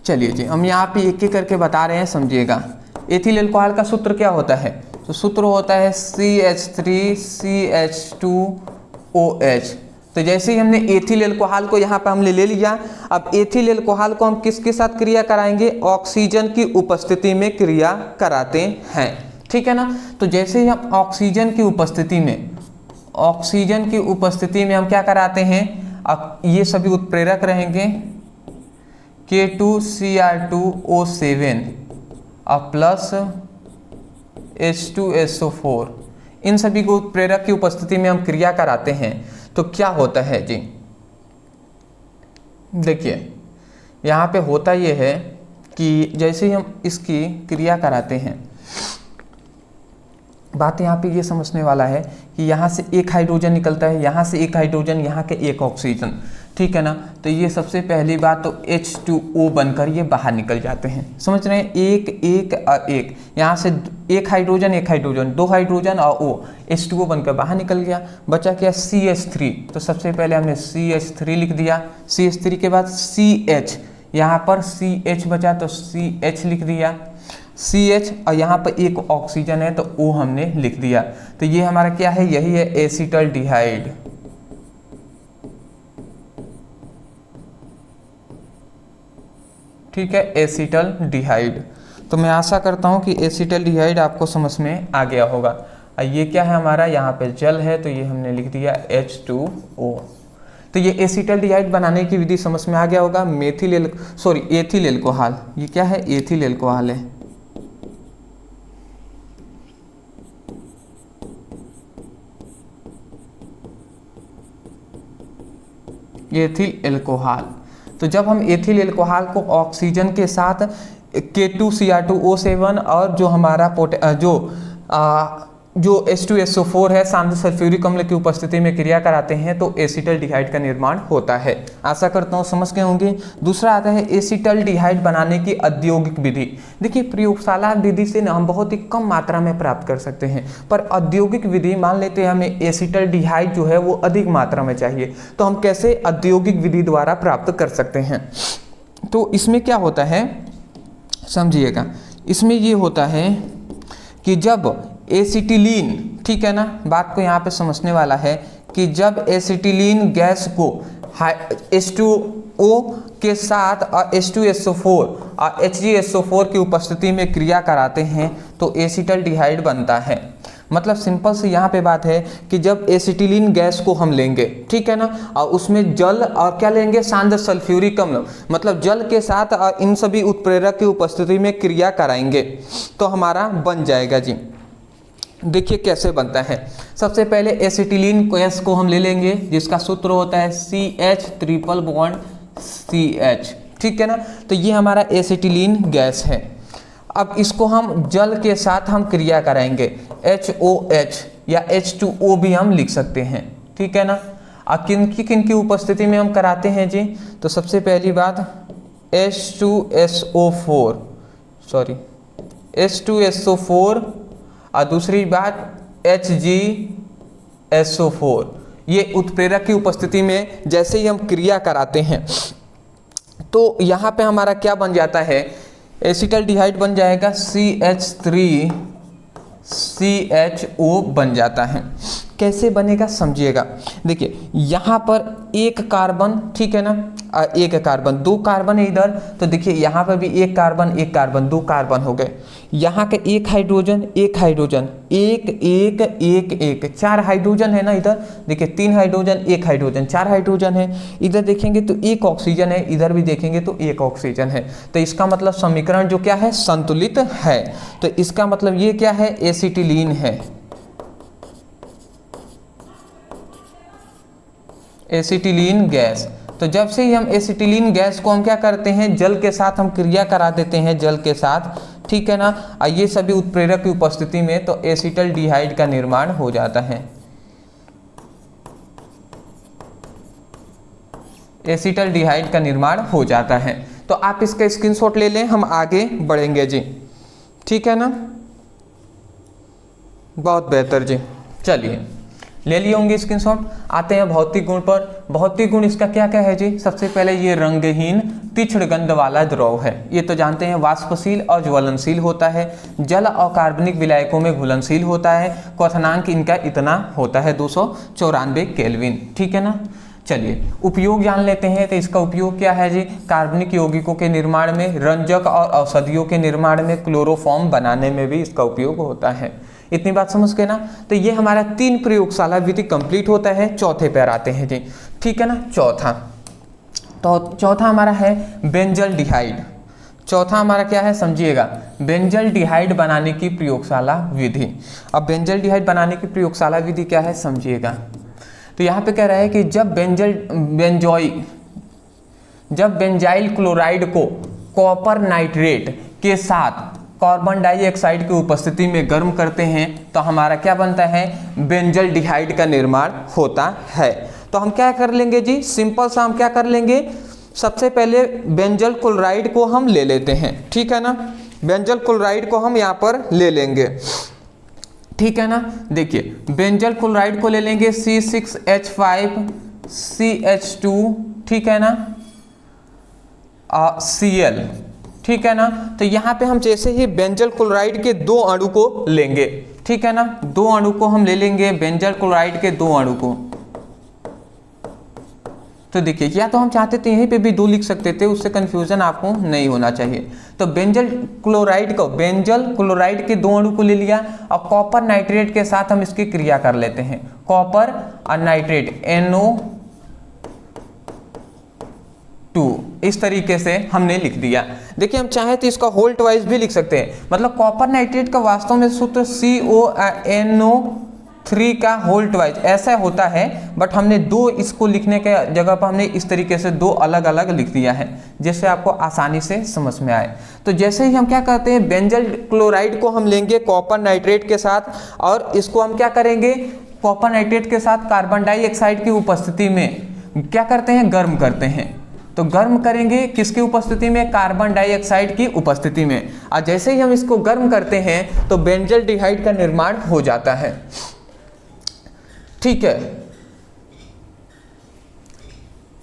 चलिए जी, हम यहाँ पे एक एक करके बता रहे हैं, समझिएगा। एथिल एल्कोहल का सूत्र क्या होता है, तो सूत्र होता है CH3CH2OH। तो जैसे ही हमने एथिल एल्कोहल को यहाँ पे हमने ले लिया, अब एथिल एल्कोहल को हम किसके साथ क्रिया कराएंगे, ऑक्सीजन की उपस्थिति में क्रिया कराते हैं, ठीक है ना। तो जैसे ही हम ऑक्सीजन की उपस्थिति में हम क्या कराते हैं, अब ये सभी उत्प्रेरक रहेंगे K2Cr2O7 और प्लस H2SO4, इन सभी को उत्प्रेरक की उपस्थिति में हम क्रिया कराते हैं तो क्या होता है जी, देखिए यहाँ पे होता ये है कि जैसे ही हम इसकी क्रिया कराते हैं, बात यहाँ पे ये समझने वाला है कि यहाँ से एक हाइड्रोजन निकलता है, यहाँ से एक हाइड्रोजन, यहाँ के एक ऑक्सीजन, ठीक है ना। तो ये सबसे पहली बात तो H2O बनकर ये बाहर निकल जाते हैं, समझ रहे हैं, एक एक और एक, यहाँ से एक हाइड्रोजन, दो हाइड्रोजन और O, H2O बनकर बाहर निकल गया, बचा क्या CH3। तो सबसे पहले हमने CH3 लिख दिया, CH3 के बाद CH, यहाँ पर CH बचा तो CH लिख दिया, CH और यहाँ पर एक ऑक्सीजन है तो O हमने लिख दिया। तो ये हमारा क्या है, यही है एसिटल्डिहाइड। ठीक है, एसिटल्डिहाइड। तो मैं आशा करता हूँ कि एसिटल्डिहाइड आपको समझ में आ गया होगा। और ये क्या है हमारा, यहाँ पे जल है तो ये हमने लिख दिया H2O। तो ये एसिटल्डिहाइड बनाने की विधि समझ में आ गया होगा। एथिल एल्कोहल, ये क्या है, एथिल एल्कोहल है। Ethyl alcohol. तो जब हम एथिल एल्कोहल को ऑक्सीजन के साथ K2Cr2O7 और जो हमारा जो H2SO4 है सामने सल्फ्यूरिक अम्ल की उपस्थिति में क्रिया कराते हैं तो एसिटल्डिहाइड का निर्माण होता है। आशा करता हूँ समझ गए होंगे। दूसरा आता है एसिटल्डिहाइड बनाने की औद्योगिक विधि। देखिए, प्रयोगशाला विधि से हम बहुत ही कम मात्रा में प्राप्त कर सकते हैं, पर औद्योगिक विधि मान लेते हैं हमें एसिटल्डिहाइड जो है वो अधिक मात्रा में चाहिए, तो हम कैसे औद्योगिक विधि द्वारा प्राप्त कर सकते हैं। तो इसमें क्या होता है समझिएगा, इसमें ये होता है कि जब एसिटिलीन, ठीक है ना, बात को यहाँ पे समझने वाला है कि जब एसिटिलीन गैस को H2O के साथ और H2SO4 और HgSO4 की उपस्थिति में क्रिया कराते हैं तो एसिटल्डिहाइड बनता है। मतलब सिंपल से यहाँ पे बात है कि जब एसिटिलीन गैस को हम लेंगे, ठीक है ना, और उसमें जल और क्या लेंगे, सांद्र सल्फ्यूरिक अम्ल, मतलब जल के साथ और इन सभी उत्प्रेरक की उपस्थिति में क्रिया कराएंगे तो हमारा बन जाएगा जी। देखिए कैसे बनता है। सबसे पहले एसिटिलीन गैस को हम ले लेंगे जिसका सूत्र होता है CH ट्रिपल बॉन्ड CH, ठीक है ना। तो ये हमारा एसिटिलीन गैस है। अब इसको हम जल के साथ हम क्रिया कराएंगे, HOH या H2O भी हम लिख सकते हैं, ठीक है ना। अब किन की उपस्थिति में हम कराते हैं जी, तो सबसे पहली बात H2SO4 और दूसरी बात HgSO4। ये उत्प्रेरक की उपस्थिति में जैसे ही हम क्रिया कराते हैं तो यहाँ पे हमारा क्या बन जाता है, एसिटल्डिहाइड बन जाएगा, CH3CHO बन जाता है। कैसे बनेगा समझिएगा। देखिए यहाँ पर एक कार्बन, ठीक है ना, एक कार्बन, दो कार्बन है इधर, तो देखिए यहाँ पर भी एक कार्बन, दो कार्बन हो गए। यहाँ के एक हाइड्रोजन, एक, चार हाइड्रोजन है ना इधर, देखिए तीन हाइड्रोजन, एक हाइड्रोजन, चार हाइड्रोजन है। इधर देखेंगे तो एक ऑक्सीजन है, इधर भी देखेंगे तो एक ऑक्सीजन है। तो इसका मतलब समीकरण जो क्या है, संतुलित है। तो इसका मतलब ये क्या है, एसिटिलीन है, एसिटिलीन गैस। तो जब से ही हम एसिटिलीन गैस को हम क्या करते हैं, जल के साथ हम क्रिया करा देते हैं, जल के साथ, ठीक है ना, ये सभी उत्प्रेरक की उपस्थिति में, तो एसिटल्डिहाइड का निर्माण हो जाता है। एसिटल्डिहाइड का निर्माण हो जाता है। तो आप इसका स्क्रीनशॉट ले लें, हम आगे बढ़ेंगे जी, ठीक है ना, बहुत बेहतर जी। चलिए ले लिए होंगे स्क्रीनशॉट। आते हैं भौतिक गुण पर। भौतिक गुण इसका क्या क्या है जी, सबसे पहले ये रंगहीन तीक्ष्ण गंध वाला द्रव है, ये तो जानते हैं, वाष्पशील और ज्वलनशील होता है, जल और कार्बनिक विलायकों में घुलनशील होता है, क्वथनांक इनका इतना होता है 294 केल्विन, ठीक है ना। चलिए उपयोग जान लेते हैं। तो इसका उपयोग क्या है जी, कार्बनिक यौगिकों के निर्माण में, रंजक और औषधियों के निर्माण में, क्लोरोफॉर्म बनाने में भी इसका उपयोग होता है। इतनी बात समझ के ना। तो ये हमारा 3 प्रयोगशाला विधि कंप्लीट होता है। चौथे पर आते हैं जी, ठीक है ना। चौथा, तो चौथा हमारा है बेंजल्डिहाइड। चौथा हमारा क्या है समझिएगा, बेंजल्डिहाइड बनाने की प्रयोगशाला विधि। अब बेंजल्डिहाइड बनाने की प्रयोगशाला विधि क्या है समझिएगा। तो यहाँ पे कह रहा है कि जब बेंजाइल क्लोराइड को कॉपर नाइट्रेट के साथ कार्बन डाइऑक्साइड की उपस्थिति में गर्म करते हैं तो हमारा क्या बनता है, बेंजल डिहाइड का निर्माण होता है। तो हम क्या कर लेंगे जी, सिंपल सा हम क्या कर लेंगे, सबसे पहले बेंजल क्लोराइड को हम ले लेते हैं, ठीक है ना। बेंजल क्लोराइड को हम यहाँ पर ले लेंगे, ठीक है ना। देखिए बेंजल क्लोराइड को ले लेंगे C6H5CH2, ठीक है ना, Cl, ठीक है ना। तो यहाँ पे हम जैसे ही बेंजल क्लोराइड के 2 अणु को लेंगे, ठीक है ना, 2 अणु को हम ले लेंगे, बेंजल क्लोराइड के 2 अणु को। तो देखिए या तो हम चाहते थे यहीं पे भी 2 लिख सकते थे, उससे कंफ्यूजन आपको नहीं होना चाहिए। तो बेंजल क्लोराइड के 2 अणु को ले लिया और कॉपर नाइट्रेट के साथ हम इसकी क्रिया कर लेते हैं, कॉपर और नाइट्रेट NO2, इस तरीके से हमने लिख दिया। देखिए हम चाहे तो इसका होल्ट वाइज भी लिख सकते हैं, मतलब कॉपर नाइट्रेट का वास्तव में सूत्र CONO3 का होल्ट वाइज ऐसा होता है, बट हमने 2 इसको लिखने के जगह पर हमने इस तरीके से 2 अलग अलग लिख दिया है, जिससे आपको आसानी से समझ में आए। तो जैसे ही हम क्या करते हैं, बेंजल क्लोराइड को हम लेंगे कॉपर नाइट्रेट के साथ और इसको हम क्या करेंगे, कॉपर नाइट्रेट के साथ कार्बन डाइऑक्साइड की उपस्थिति में क्या करते हैं, गर्म करते हैं। तो गर्म करेंगे किसकी उपस्थिति में, कार्बन डाइऑक्साइड की उपस्थिति में। और जैसे ही हम इसको गर्म करते हैं तो बेंजल डिहाइड का निर्माण हो जाता है, ठीक है।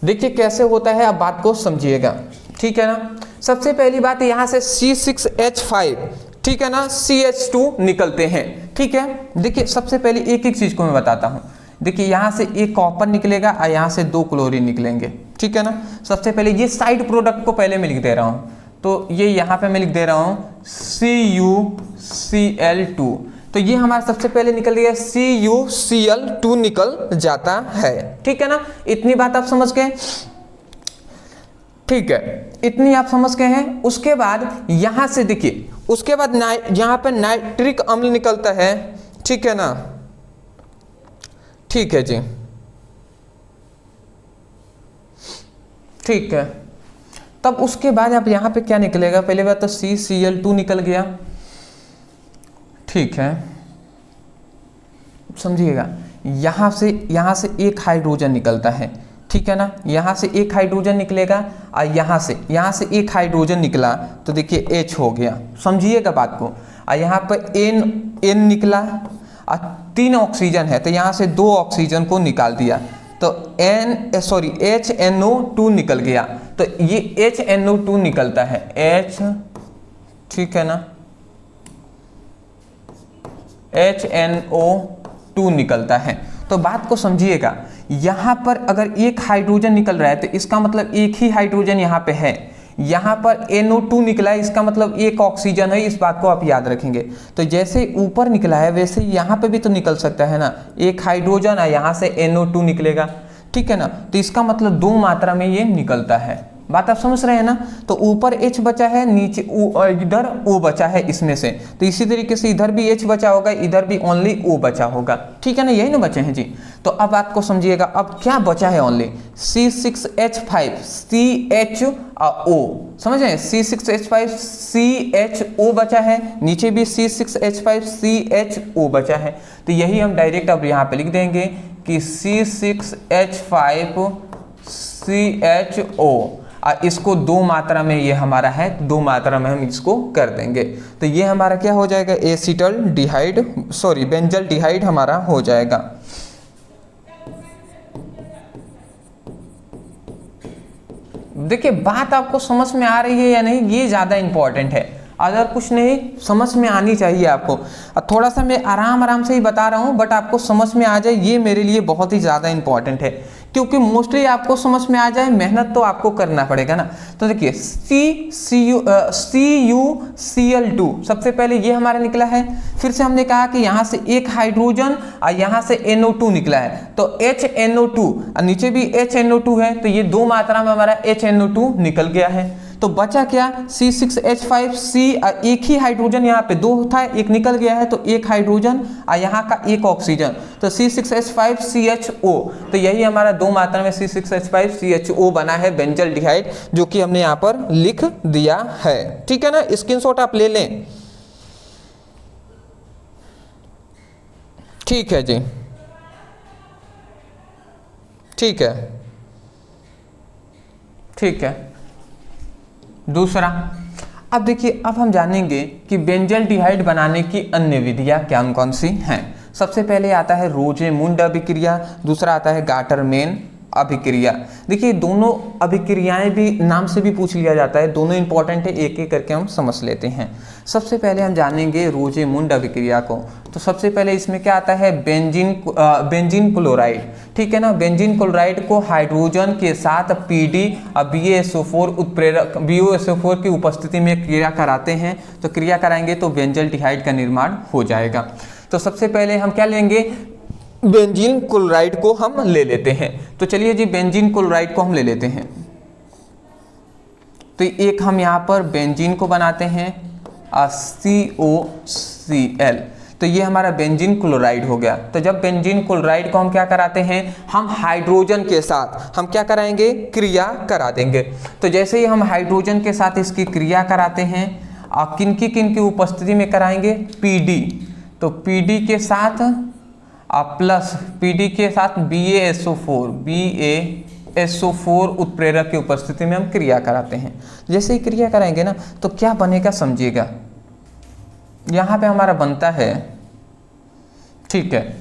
देखिए कैसे होता है, आप बात को समझिएगा, ठीक है ना। सबसे पहली बात यहां से C6H5, ठीक है ना, CH2 निकलते हैं, ठीक है। देखिए सबसे पहले एक एक चीज को मैं बताता हूं। देखिए यहां से एक कॉपर निकलेगा और यहां से 2 क्लोरीन निकलेंगे, ठीक है ना। सबसे पहले ये साइड प्रोडक्ट को पहले मैं लिख दे रहा हूं, तो ये यहां पे मैं लिख दे रहा हूं CuCl2। तो ये हमारा सबसे पहले निकल गया CuCl2 निकल जाता है, ठीक है ना। इतनी बात आप समझ गए, ठीक है, इतनी आप समझ गए हैं। उसके बाद यहां से देखिए, उसके बाद यहां पर नाइट्रिक अम्ल निकलता है, ठीक है ना, ठीक है जी, ठीक है। तब उसके बाद आप यहां पे क्या निकलेगा, पहले बात तो CCl2 निकल गया, ठीक है, समझिएगा। यहां से एक हाइड्रोजन निकलता है, ठीक है ना, यहां से एक हाइड्रोजन निकलेगा और यहां से एक हाइड्रोजन निकला तो देखिए H हो गया, समझिएगा बात को। और यहां पर N निकला और 3 ऑक्सीजन है तो यहां से 2 ऑक्सीजन को निकाल दिया तो HNO2 निकल गया। तो ये HNO2 निकलता है, H, ठीक है ना, HNO2 निकलता है। तो बात को समझिएगा, यहां पर अगर एक हाइड्रोजन निकल रहा है तो इसका मतलब एक ही हाइड्रोजन यहां पे है, यहां पर NO2 निकला है, इसका मतलब एक ऑक्सीजन है, इस बात को आप याद रखेंगे। तो जैसे ऊपर निकला है वैसे यहां पे भी तो निकल सकता है ना, एक हाइड्रोजन है, यहां से NO2 निकलेगा, ठीक है ना। तो इसका मतलब 2 मात्रा में ये निकलता है, बात आप समझ रहे हैं ना। तो ऊपर H बचा है, नीचे इधर O बचा है इसमें से, तो इसी तरीके से इधर भी H बचा होगा, इधर भी ओनली O बचा होगा, ठीक है ना, यही ना बचे हैं जी। तो अब बात को समझिएगा, अब क्या बचा है, ओनली C6H5CHO, समझ रहे हैं, C6H5CHO बचा है, नीचे भी C6H5CHO बचा है। तो यही हम डायरेक्ट अब यहाँ पे लिख देंगे कि C6H5CHO, इसको 2 मात्रा में ये हमारा है, 2 मात्रा में हम इसको कर देंगे। तो ये हमारा क्या हो जाएगा, बेंजल डिहाइड हमारा हो जाएगा। देखिए बात आपको समझ में आ रही है या नहीं, ये ज़्यादा इंपॉर्टेंट है। अगर कुछ नहीं समझ में आनी चाहिए आपको, थोड़ा सा मैं आराम से ही बता रहा हूँ, बट आपको समझ में आ जाए ये मेरे लिए बहुत ही ज़्यादा इंपॉर्टेंट है, क्योंकि मोस्टली आपको समझ में आ जाए, मेहनत तो आपको करना पड़ेगा ना। तो देखिए CuCl2 सबसे पहले ये हमारा निकला है, फिर से हमने कहा कि यहाँ से एक हाइड्रोजन और यहाँ से NO2 निकला है, तो HNO2 और नीचे भी HNO2 है, तो ये 2 मात्रा में हमारा HNO2 निकल गया है, तो बचा क्या, C6H5C, एक ही हाइड्रोजन यहाँ पे दो था, एक निकल गया है तो एक हाइड्रोजन और यहाँ का एक ऑक्सीजन, तो C6H5CHO। तो यही हमारा दो मात्रा में C6H5CHO बना है बेंजल्डिहाइड, जो कि हमने यहाँ पर लिख दिया है। ठीक है ना, स्क्रीनशॉट आप ले लें। ठीक है जी, ठीक है, ठीक है। दूसरा, अब देखिए, अब हम जानेंगे कि बेंजल्डिहाइड बनाने की अन्य विधियां कौन कौन सी हैं। सबसे पहले आता है रोजे-मुंड अभिक्रिया, दूसरा आता है गाटर-मैन अभिक्रिया। देखिए दोनों अभिक्रियाएं भी नाम से भी पूछ लिया जाता है, दोनों इंपॉर्टेंट है, एक एक करके हम समझ लेते हैं। सबसे पहले हम जानेंगे रोजे-मुंड अभिक्रिया को। तो सबसे पहले इसमें क्या आता है, बेंजीन क्लोराइड। ठीक है ना, बेंजीन क्लोराइड को हाइड्रोजन के साथ PD और BaSO4 उत्प्रेरक BaSO4 की उपस्थिति में क्रिया कराते हैं। तो क्रिया कराएंगे तो बेंजल्डिहाइड का निर्माण हो जाएगा। तो सबसे पहले हम क्या लेंगे, बेंजीन क्लोराइड को हम ले लेते हैं। तो चलिए जी, बेंजीन क्लोराइड को हम ले लेते हैं। तो एक हम यहाँ पर बेंजीन को बनाते हैं COCl, तो ये हमारा बेंजीन क्लोराइड हो गया। तो जब बेंजीन क्लोराइड को हम क्या कराते हैं, हम हाइड्रोजन के साथ हम क्या कराएंगे, क्रिया करा देंगे। तो जैसे ही हम हाइड्रोजन के साथ इसकी क्रिया कराते हैं, किन की उपस्थिति में कराएंगे, PD। तो PD के साथ प्लस PD के साथ BaSO4 उत्प्रेरक की उपस्थिति में हम क्रिया कराते हैं। जैसे ही क्रिया कराएंगे ना, तो क्या बनेगा समझिएगा, यहाँ पे हमारा बनता है, ठीक है।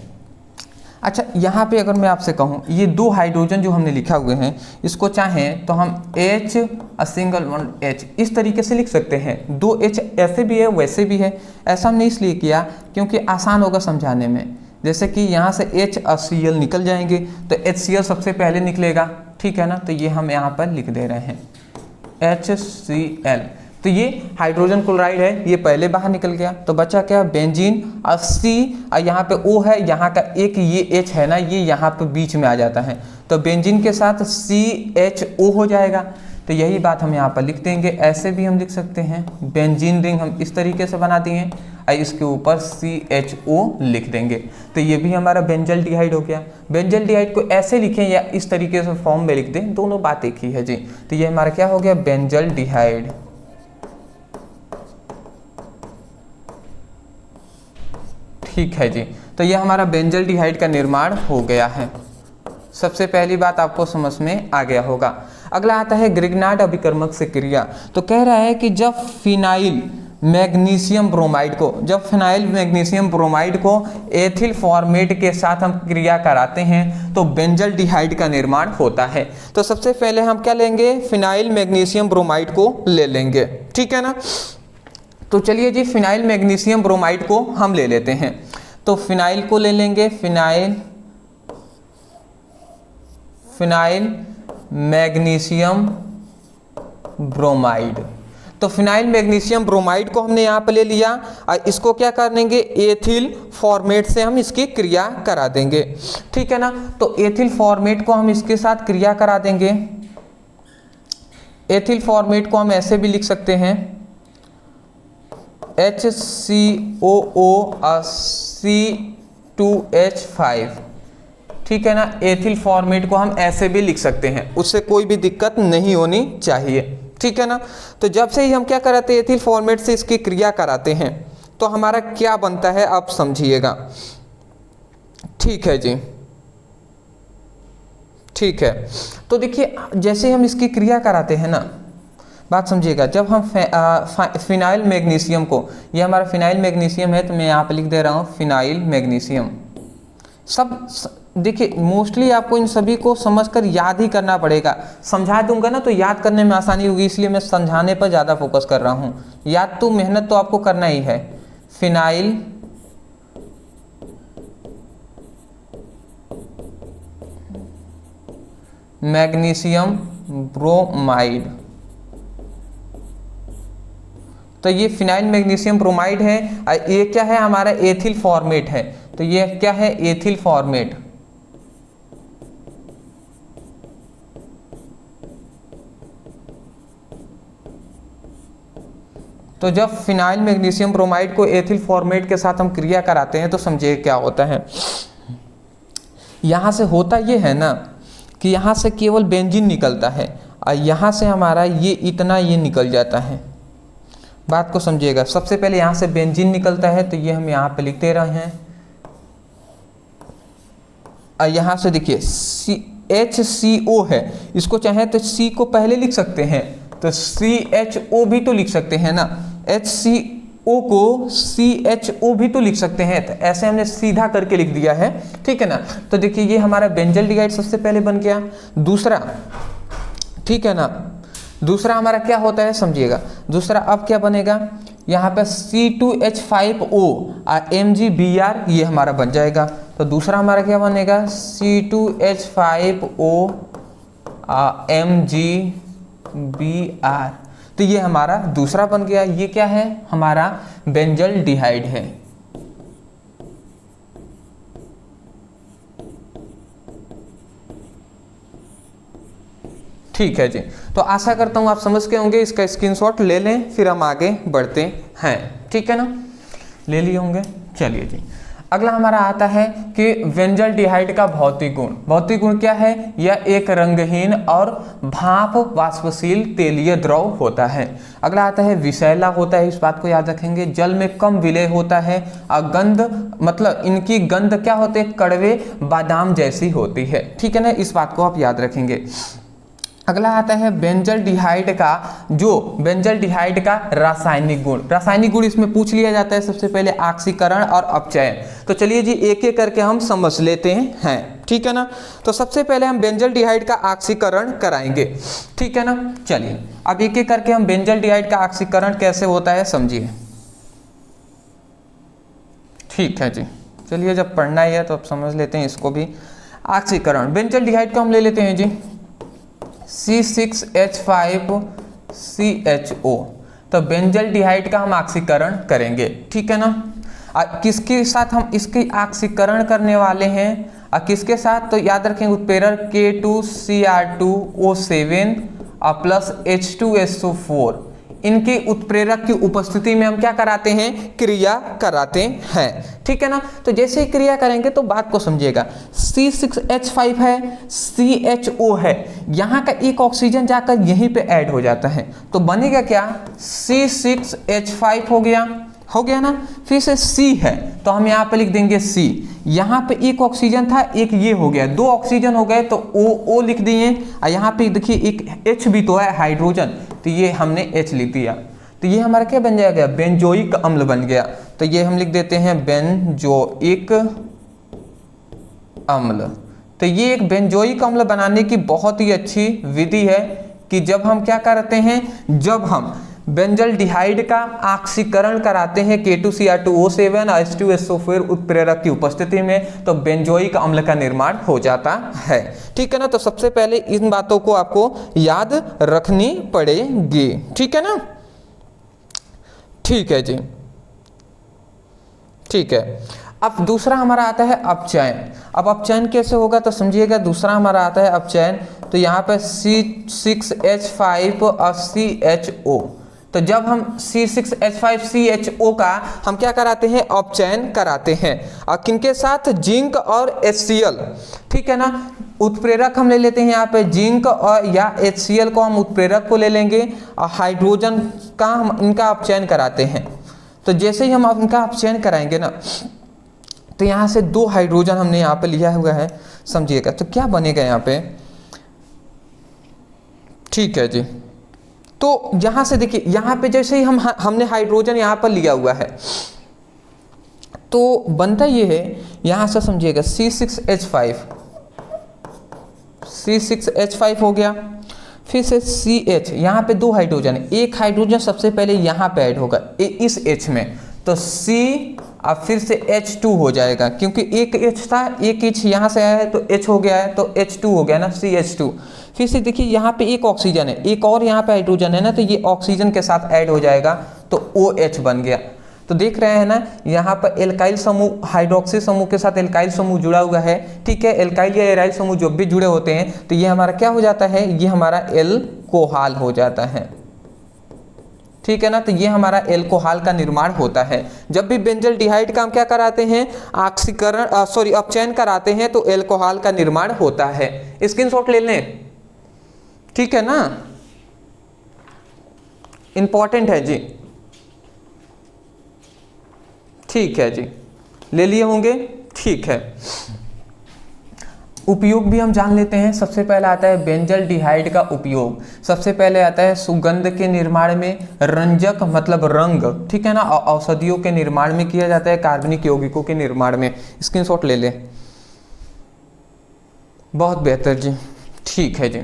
अच्छा, यहाँ पे अगर मैं आपसे कहूँ, ये दो हाइड्रोजन जो हमने लिखा हुए हैं, इसको चाहें तो हम H सिंगल बॉन्ड H इस तरीके से लिख सकते हैं। दो H ऐसे भी है वैसे भी है। ऐसा हमने इसलिए किया क्योंकि आसान होगा समझाने में। जैसे कि यहाँ से H और Cl निकल जाएंगे, तो HCl सबसे पहले निकलेगा, ठीक है ना। तो ये हम यहाँ पर लिख दे रहे हैं HCl। तो ये हाइड्रोजन क्लोराइड है, ये पहले बाहर निकल गया। तो बचा क्या, बेंजीन और C, और यहाँ पे O है, यहाँ का एक ये H है ना, ये यहाँ पे बीच में आ जाता है। तो बेंजीन के साथ CHO हो जाएगा। तो यही बात हम यहाँ पर लिख देंगे। ऐसे भी हम लिख सकते हैं, बेंजीन रिंग हम इस तरीके से बना दिए और इसके ऊपर CHO लिख देंगे। तो ये भी हमारा बेंजल्डिहाइड हो गया। बेंजल्डिहाइड को ऐसे लिखें या इस तरीके से फॉर्म में लिख दें, दोनों बात एक ही है जी। तो ये हमारा क्या हो गया, बेंजल्डिहाइड। ठीक है जी, तो ये हमारा बेंजल्डिहाइड का निर्माण हो गया है। सबसे पहली बात आपको समझ में आ गया होगा। अगला आता है ग्रिग्नार्ड अभिकर्मक से क्रिया। तो कह रहा है कि जब फिनाइल मैग्नीशियम ब्रोमाइड को एथिल फॉर्मेट के साथ हम क्रिया कराते हैं तो बेंजल्डिहाइड का निर्माण होता है। तो सबसे पहले हम क्या लेंगे, फिनाइल मैग्नीशियम ब्रोमाइड को ले लेंगे, ठीक है ना। तो चलिए जी, फिनाइल मैग्नीशियम ब्रोमाइड को हम ले लेते हैं। तो फिनाइल को ले लेंगे, फिनाइल मैग्नीशियम ब्रोमाइड। तो फिनाइल मैग्नीशियम ब्रोमाइड को हमने यहाँ पे ले लिया और इसको क्या कर देंगे, एथिल फॉर्मेट से हम इसकी क्रिया करा देंगे, ठीक है ना। तो एथिल फॉर्मेट को हम इसके साथ क्रिया करा देंगे। एथिल फॉर्मेट को हम ऐसे भी लिख सकते हैं, HCOO C2H5, ठीक है ना। एथिल फॉर्मेट को हम ऐसे भी लिख सकते हैं, उससे कोई भी दिक्कत नहीं होनी चाहिए, ठीक है ना। तो जब से ही हम क्या कराते हैं, एथिल फॉर्मेट से इसकी क्रिया कराते हैं, तो हमारा क्या बनता है आप समझिएगा, ठीक है जी, ठीक है। तो देखिए, जैसे हम इसकी क्रिया कराते हैं ना, बात समझिएगा। जब हम फिनाइल मैग्नीशियम को, ये हमारा फिनाइल मैग्नीशियम है, तो मैं यहाँ पे लिख दे रहा हूँ फिनाइल मैग्नीशियम। सब देखिए, मोस्टली आपको इन सभी को समझकर याद ही करना पड़ेगा। समझा दूंगा ना तो याद करने में आसानी होगी, इसलिए मैं समझाने पर ज़्यादा फोकस कर रहा हूँ। याद तो, मेहनत तो आपको करना ही है। Phenyl magnesium bromide. तो ये फिनाइल मैग्नीशियम ब्रोमाइड है और ये क्या है, हमारा एथिल फॉर्मेट है। तो ये क्या है, एथिल फॉर्मेट। तो जब फिनाइल मैग्नीशियम ब्रोमाइड को एथिल फॉर्मेट के साथ हम क्रिया कराते हैं तो समझिए क्या होता है। यहाँ से होता ये है ना कि यहाँ से केवल बेंजीन निकलता है और यहाँ से हमारा ये इतना ये निकल जाता है। बात को समझिएगा, सबसे पहले यहाँ से बेंजीन निकलता है तो ये हम यहाँ पे लिख दे रहे हैं। और यहाँ से देखिए HCO है, इसको चाहे तो C को पहले लिख सकते हैं तो CHO भी तो लिख सकते हैं ना, HCO को CHO भी तो लिख सकते हैं। तो ऐसे हमने सीधा करके लिख दिया है, ठीक है ना। तो देखिए ये हमारा बेंजल्डिहाइड सबसे पहले बन गया। दूसरा, ठीक है ना, दूसरा हमारा क्या होता है समझिएगा। दूसरा अब क्या बनेगा, यहाँ पे C2H5O और MgBr ये हमारा बन जाएगा। तो दूसरा हमारा क्या बनेगा, C2H5O MgBr। तो ये हमारा दूसरा बन गया। ये क्या है, हमारा बेंजल्डिहाइड है। ठीक है जी, तो आशा करता हूँ आप समझ के होंगे। इसका स्क्रीनशॉट ले लें, फिर हम आगे बढ़ते हैं, ठीक है ना, ले लिए होंगे। चलिए जी, अगला हमारा आता है कि बेंजल्डिहाइड का भौतिक गुण। भौतिक गुण क्या है, यह एक रंगहीन और भाप वाष्पशील तेलीय द्रव होता है। अगला आता है विषैला होता है, इस बात को याद रखेंगे। जल में कम विलय होता है और गंध, मतलब इनकी गंध क्या होती है, कड़वे बादाम जैसी होती है, ठीक है ना, इस बात को आप याद रखेंगे। अगला आता है बेंजल्डिहाइड का, जो बेंजल्डिहाइड का रासायनिक गुण। रासायनिक गुण इसमें पूछ लिया जाता है सबसे पहले, ऑक्सीकरण और अपचयन। तो चलिए जी एक एक करके हम समझ लेते हैं, ठीक है ना। तो सबसे पहले हम बेंजल्डिहाइड का ऑक्सीकरण कराएंगे, ठीक है ना। चलिए अब एक एक करके हम बेंजल्डिहाइड का ऑक्सीकरण कैसे होता है समझिए, ठीक है जी। चलिए जब पढ़ना ही है तो अब समझ लेते हैं इसको भी। ऑक्सीकरण, बेंजल्डिहाइड को हम ले लेते हैं जी C6H5CHO। तो बेंजल्डिहाइड का हम ऑक्सीकरण करेंगे, ठीक है ना। किसके साथ हम इसकी ऑक्सीकरण करने वाले हैं और किसके साथ, तो याद रखें उत्प्रेरक K2Cr2O7 और प्लस H2SO4, इनके उत्प्रेरक की उपस्थिति में हम क्या कराते हैं, क्रिया कराते हैं, ठीक है ना। तो जैसे ही क्रिया करेंगे तो बात को समझिएगा। C6H5 है, CHO है, यहाँ का एक ऑक्सीजन जाकर यहीं पे ऐड हो जाता है तो बनेगा क्या, C6H5 हो गया ना। फिर से C है तो हम यहाँ पे लिख देंगे C। यहाँ पे एक ऑक्सीजन था, एक ये हो गया, दो ऑक्सीजन हो गए तो O लिख दिए। और यहाँ पे देखिए एक H भी तो है, हाइड्रोजन, तो ये हमने H लिख दिया। तो ये हमारा क्या बन जाएगा, बेंजोइक अम्ल बन गया। तो ये हम लिख देते हैं बेंजोइक अम्ल। तो ये एक बेंजोइक अम्ल बनाने की बहुत ही अच्छी विधि है कि जब हम क्या करते हैं, जब हम बेंजल्डिहाइड का ऑक्सीकरण कराते हैं K2Cr2O7 और H2SO4 उत्प्रेरक की उपस्थिति में, तो बेंजोइक अम्ल का निर्माण हो जाता है, ठीक है ना। तो सबसे पहले इन बातों को आपको याद रखनी पड़ेगी, ठीक है ना। ठीक है जी, ठीक है। अब दूसरा हमारा आता है अपचयन। अब अपचयन कैसे होगा तो समझिएगा। दूसरा हमारा आता है अपचयन, तो यहाँ पे C6H5 और CHO। तो जब हम C6H5CHO का हम क्या कराते हैं, अपचयन कराते हैं, और किनके साथ, जिंक और HCl, ठीक है ना। उत्प्रेरक हम ले लेते हैं यहाँ पे जिंक और या HCl को हम उत्प्रेरक को ले लेंगे और हाइड्रोजन का हम इनका अपचयन कराते हैं। तो जैसे ही हम इनका अपचयन कराएंगे ना, तो यहाँ से दो हाइड्रोजन हमने यहाँ पे लिया हुआ है, समझिएगा। तो क्या बनेगा यहाँ पे, ठीक है जी। तो यहाँ से देखिए, यहाँ पे जैसे ही हमने हाइड्रोजन यहाँ पर लिया हुआ है तो बनता ये है, यहाँ से समझिएगा C6H5 हो गया। फिर से CH, यहाँ पे दो हाइड्रोजन है, एक हाइड्रोजन सबसे पहले यहाँ पे ऐड होगा इस H में, तो C और फिर से H2 हो जाएगा, क्योंकि एक H था, एक H यहाँ से आया है तो H हो गया है, तो H2 हो गया ना, CH2। फिर से देखिए यहाँ पे एक ऑक्सीजन है, एक और यहाँ पे हाइड्रोजन है ना, तो ये ऑक्सीजन के साथ ऐड हो जाएगा तो OH बन गया। तो देख रहे हैं ना, यहाँ पर एल्काइल समूह हाइड्रोक्सी समूह के साथ एल्काइल समूह जुड़ा हुआ है, ठीक है। एल्काइल या एराइल समूह जब भी जुड़े होते हैं तो ये हमारा क्या हो जाता है, ये हमारा एल्कोहल हो जाता है, ठीक है ना। तो ये हमारा एल्कोहल का निर्माण होता है। जब भी बेंजल्डिहाइड का हम क्या कराते हैं, ऑक्सीकरण अपचयन कराते हैं तो एल्कोहल का निर्माण होता है। स्क्रीनशॉट ले लें, ठीक है ना, इंपॉर्टेंट है जी। ठीक है जी, ले लिए होंगे, ठीक है। उपयोग भी हम जान लेते हैं। सबसे पहले आता है बेंजल्डिहाइड का उपयोग। सबसे पहले आता है सुगंध के निर्माण में, रंजक मतलब रंग, ठीक है ना, और औषधियों के निर्माण में किया जाता है, कार्बनिक यौगिकों के निर्माण में। स्क्रीनशॉट ले लें, बहुत बेहतर जी, ठीक है जी।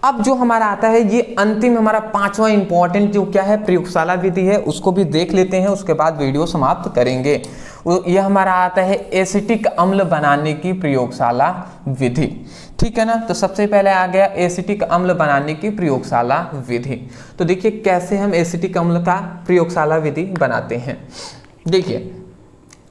अब जो हमारा आता है ये अंतिम हमारा पांचवा इंपॉर्टेंट जो क्या है प्रयोगशाला विधि है, उसको भी देख लेते हैं, उसके बाद वीडियो समाप्त करेंगे। यह हमारा आता है एसिटिक अम्ल बनाने की प्रयोगशाला विधि, ठीक है ना। तो सबसे पहले आ गया एसिटिक अम्ल बनाने की प्रयोगशाला विधि। तो देखिए कैसे हम एसिटिक अम्ल का प्रयोगशाला विधि बनाते हैं। देखिए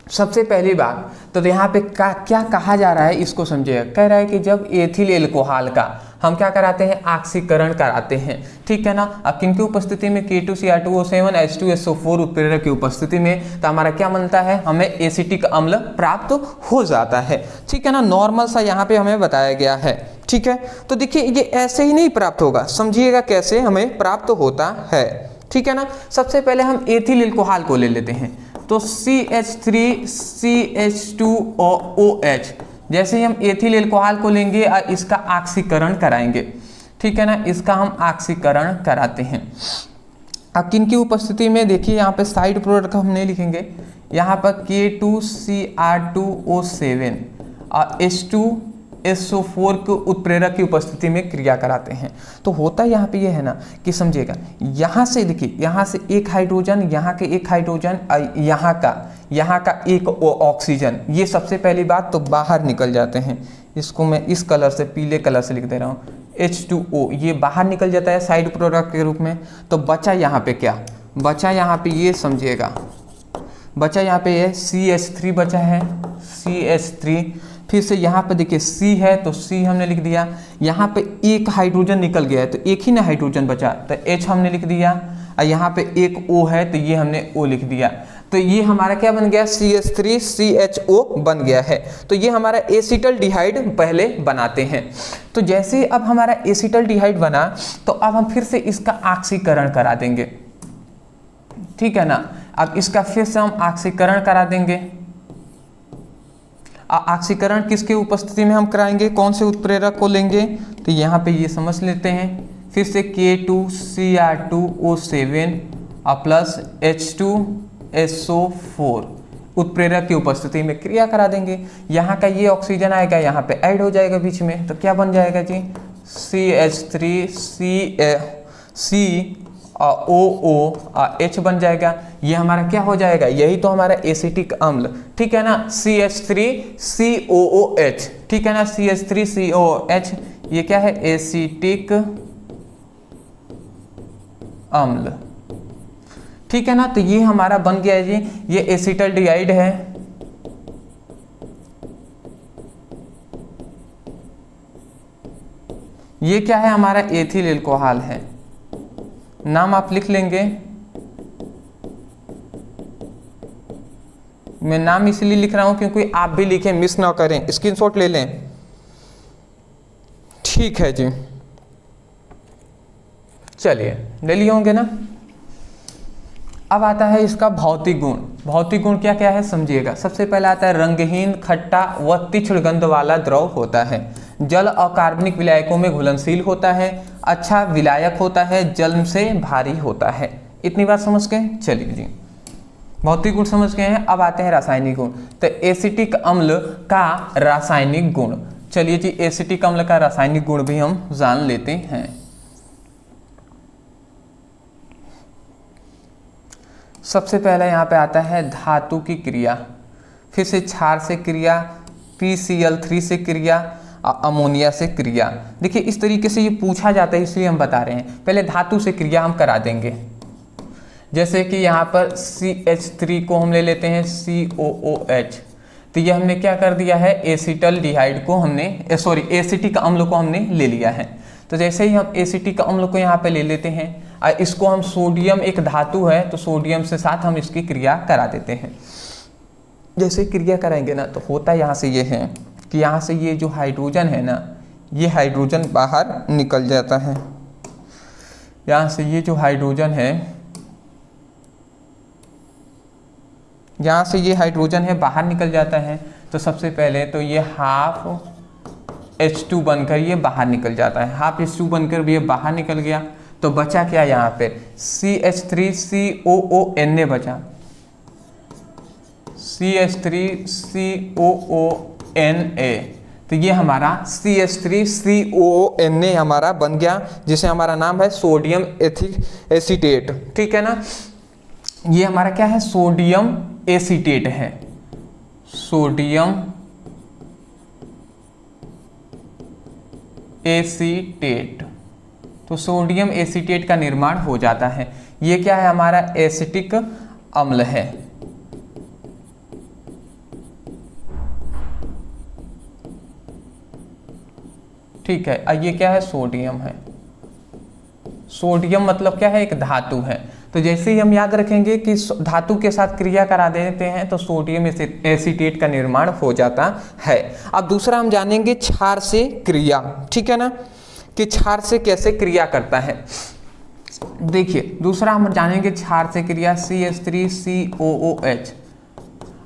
सबसे पहली बात तो यहाँ पे क्या कहा जा रहा है इसको समझिएगा। कह रहा है कि जब एथिल एल्कोहल का हम क्या कराते हैं, ऑक्सीकरण कराते हैं, ठीक है ना। अब किनकी उपस्थिति में, K2Cr2O7 H2SO4 उत्प्रेरक की उपस्थिति में, तो हमारा क्या बनता है, हमें एसिटिक अम्ल प्राप्त हो जाता है, ठीक है ना। नॉर्मल सा यहाँ पे हमें बताया गया है, ठीक है। तो देखिए ये ऐसे ही नहीं प्राप्त होगा, समझिएगा कैसे हमें प्राप्त होता है, ठीक है ना। सबसे पहले हम एथिल एल्कोहल को ले लेते हैं, तो CH3CH2OH, जैसे ही हम एथिल एल्कोहल को लेंगे और इसका ऑक्सीकरण कराएंगे, ठीक है ना, इसका हम ऑक्सीकरण कराते हैं। अब किन की उपस्थिति में, देखिए यहाँ पे साइड प्रोडक्ट हम नहीं लिखेंगे, यहाँ पर K2Cr2O7 और H2SO4 को उत्प्रेरक की उपस्थिति में क्रिया कराते हैं। तो होता यहाँ पे ये है ना कि समझिएगा, यहाँ से देखिए, यहाँ से एक हाइड्रोजन, यहाँ के एक हाइड्रोजन, यहाँ का एक ऑक्सीजन, ये सबसे पहली बात तो बाहर निकल जाते हैं। इसको मैं इस कलर से, पीले कलर से लिख दे रहा हूँ, H2O, ये बाहर निकल जाता है साइड प्रोडक्ट के रूप में। तो बचा यहाँ पे क्या, बचा यहाँ पे ये समझिएगा, बचा यहाँ पे ये CH3 बचा है, CH3। फिर से यहाँ पे देखिए C है तो C हमने लिख दिया, यहाँ पे एक हाइड्रोजन निकल गया है तो एक ही ना हाइड्रोजन बचा, तो H हमने लिख दिया, और यहाँ पे एक O है तो ये हमने O लिख दिया। तो ये हमारा क्या बन गया, CH3CHO बन गया है। तो ये हमारा एसिटल्डिहाइड पहले बनाते हैं। तो जैसे अब हमारा एसिटल्डिहाइड बना तो अब हम फिर से इसका ऑक्सीकरण करा देंगे, ठीक है ना। अब इसका फिर से हम ऑक्सीकरण करा देंगे। ऑक्सीकरण किसके उपस्थिति में हम कराएंगे, कौन से उत्प्रेरक को लेंगे, तो यहाँ पे ये समझ लेते हैं। फिर से K2Cr2O7 प्लस H2SO4 उत्प्रेरक की उपस्थिति में क्रिया करा देंगे। यहाँ का ये ऑक्सीजन आएगा, यहाँ पे ऐड हो जाएगा बीच में, तो क्या बन जाएगा जी, CH3COOH बन जाएगा। ये हमारा क्या हो जाएगा, यही तो हमारा एसिटिक अम्ल, ठीक है ना, CH3COOH, ठीक है ना, CH3COOH, ये क्या है, एसिटिक अम्ल, ठीक है ना। तो ये हमारा बन गया है जी, ये एसिटल्डिहाइड है, ये क्या है, हमारा एथिल एल्कोहल है। नाम आप लिख लेंगे, मैं नाम इसलिए लिख रहा हूं क्योंकि आप भी लिखें, मिस ना करें, स्क्रीनशॉट ले लें, ठीक है जी। चलिए ले लिए होंगे ना। अब आता है इसका भौतिक गुण। भौतिक गुण क्या क्या है समझिएगा। सबसे पहले आता है रंगहीन, खट्टा व तीक्ष्ण गंध वाला द्रव होता है, जल और कार्बनिक विलायकों में घुलनशील होता है, अच्छा विलायक होता है, जल से भारी होता है। इतनी बात समझ गए, चलिए जी, भौतिक गुण समझ गए हैं। अब आते हैं रासायनिक गुण। तो एसिटिक अम्ल का रासायनिक गुण, चलिए जी, एसिटिक अम्ल का रासायनिक गुण भी हम जान लेते हैं। सबसे पहले यहाँ पे आता है धातु की क्रिया, फिर से क्षार से क्रिया, PCl3 से क्रिया, अमोनिया से क्रिया। देखिए इस तरीके से ये पूछा जाता है, इसलिए हम बता रहे हैं। पहले धातु से क्रिया हम करा देंगे, जैसे कि यहाँ पर CH3 को हम ले लेते हैं COOH, तो ये हमने क्या कर दिया है, एसिटल्डिहाइड को हमने एसिटिक अम्ल को हमने ले लिया है। तो जैसे ही हम एसिटिक अम्ल को यहाँ पे ले लेते हैं, इसको हम सोडियम एक धातु है तो सोडियम से साथ हम इसकी क्रिया करा देते हैं। जैसे क्रिया कराएंगे ना तो होता यहाँ से ये है कि यहाँ से ये जो हाइड्रोजन है ना, ये हाइड्रोजन बाहर निकल जाता है। यहाँ से ये जो हाइड्रोजन है, यहाँ से ये हाइड्रोजन है बाहर निकल जाता है। तो सबसे पहले तो ये हाफ H2 बनकर ये बाहर निकल जाता है। हाफ H2 बनकर ये बाहर निकल गया तो बचा क्या यहाँ पे CH3COONA बचा, CH3COONA। तो ये हमारा CH3COONA हमारा बन गया, जिसे हमारा नाम है सोडियम एसीटेट। ठीक है ना, ये हमारा क्या है, सोडियम एसीटेट है, सोडियम एसीटेट। तो सोडियम एसीटेट का निर्माण हो जाता है। ये क्या है, हमारा एसिटिक अम्ल है। ठीक है, ये क्या है, सोडियम है। सोडियम मतलब क्या है, एक धातु है। तो जैसे ही हम याद रखेंगे कि धातु के साथ क्रिया करा देते हैं तो सोडियम एसीटेट का निर्माण हो जाता है। अब दूसरा हम जानेंगे क्षार से क्रिया। ठीक है ना, कि क्षार से कैसे क्रिया करता है। देखिए दूसरा हम जानेंगे क्षार से क्रिया CH3COOH।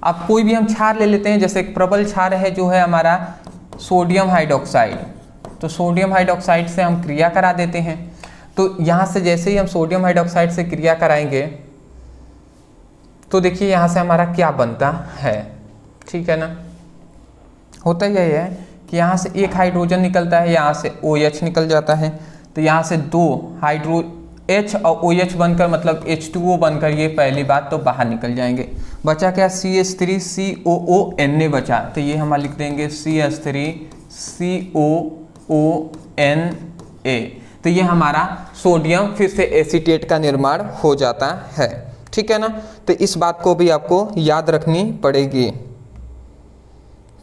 अब कोई भी हम क्षार ले लेते हैं, जैसे एक प्रबल क्षार है जो है हमारा सोडियम हाइड्रोक्साइड। तो सोडियम हाइड्रोक्साइड से हम क्रिया करा देते हैं। तो यहाँ से जैसे ही हम सोडियम हाइड्रोक्साइड से क्रिया कराएंगे तो देखिए यहाँ से हमारा क्या बनता है। ठीक है ना, होता यही है कि यहाँ से एक हाइड्रोजन निकलता है, यहाँ से OH निकल जाता है। तो यहाँ से दो H और OH बनकर मतलब H2O बनकर ये पहली बात तो बाहर निकल जाएंगे। बचा क्या, CH3COONA बचा। तो ये हम लिख देंगे CH3COONA। तो ये हमारा सोडियम फिर से एसीटेट का निर्माण हो जाता है। ठीक है ना, तो इस बात को भी आपको याद रखनी पड़ेगी।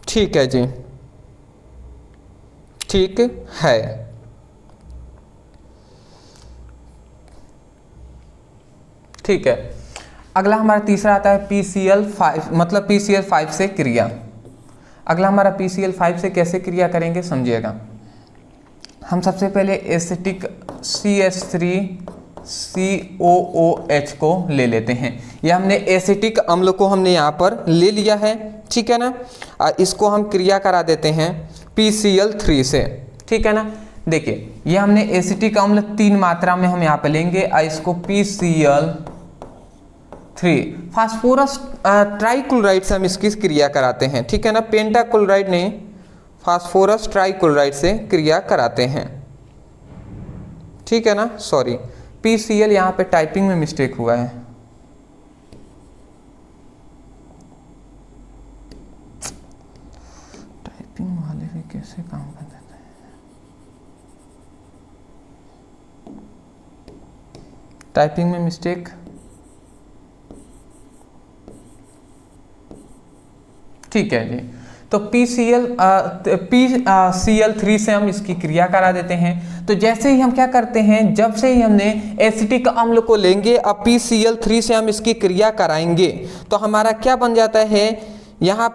ठीक है जी, ठीक है। ठीक है, अगला हमारा तीसरा आता है PCl5 मतलब PCl5 से क्रिया। अगला हमारा PCl5 से कैसे क्रिया करेंगे समझिएगा। हम सबसे पहले एसिटिक CH3COOH को ले लेते हैं। यह हमने एसिटिक अम्ल को हमने यहाँ पर ले लिया है। ठीक है ना, इसको हम क्रिया करा देते हैं PCl3 से। ठीक है ना, देखिए ये हमने एसिटिक अम्ल 3 मात्रा में हम यहाँ पे लेंगे। इसको PCl3 फास्फोरस ट्राइक्लोराइड से हम इसकी क्रिया कराते हैं। ठीक है ना, पेंटाक्लोराइड नहीं, फास्फोरस ट्राइक्लोराइड से क्रिया कराते हैं। ठीक है ना, सॉरी PCl यहाँ पे टाइपिंग में मिस्टेक हुआ है। टाइपिंग वाले भी कैसे काम कर देते हैं। टाइपिंग में मिस्टेक, ठीक है जी। तो PCl3 से हम इसकी क्रिया करा देते हैं। तो जैसे ही हम क्या करते हैं, जब से ही हमने एसिटिक अम्ल को लेंगे, अब PCl3 से हम इसकी क्रिया कराएंगे तो हमारा क्या बन जाता है, यहाँ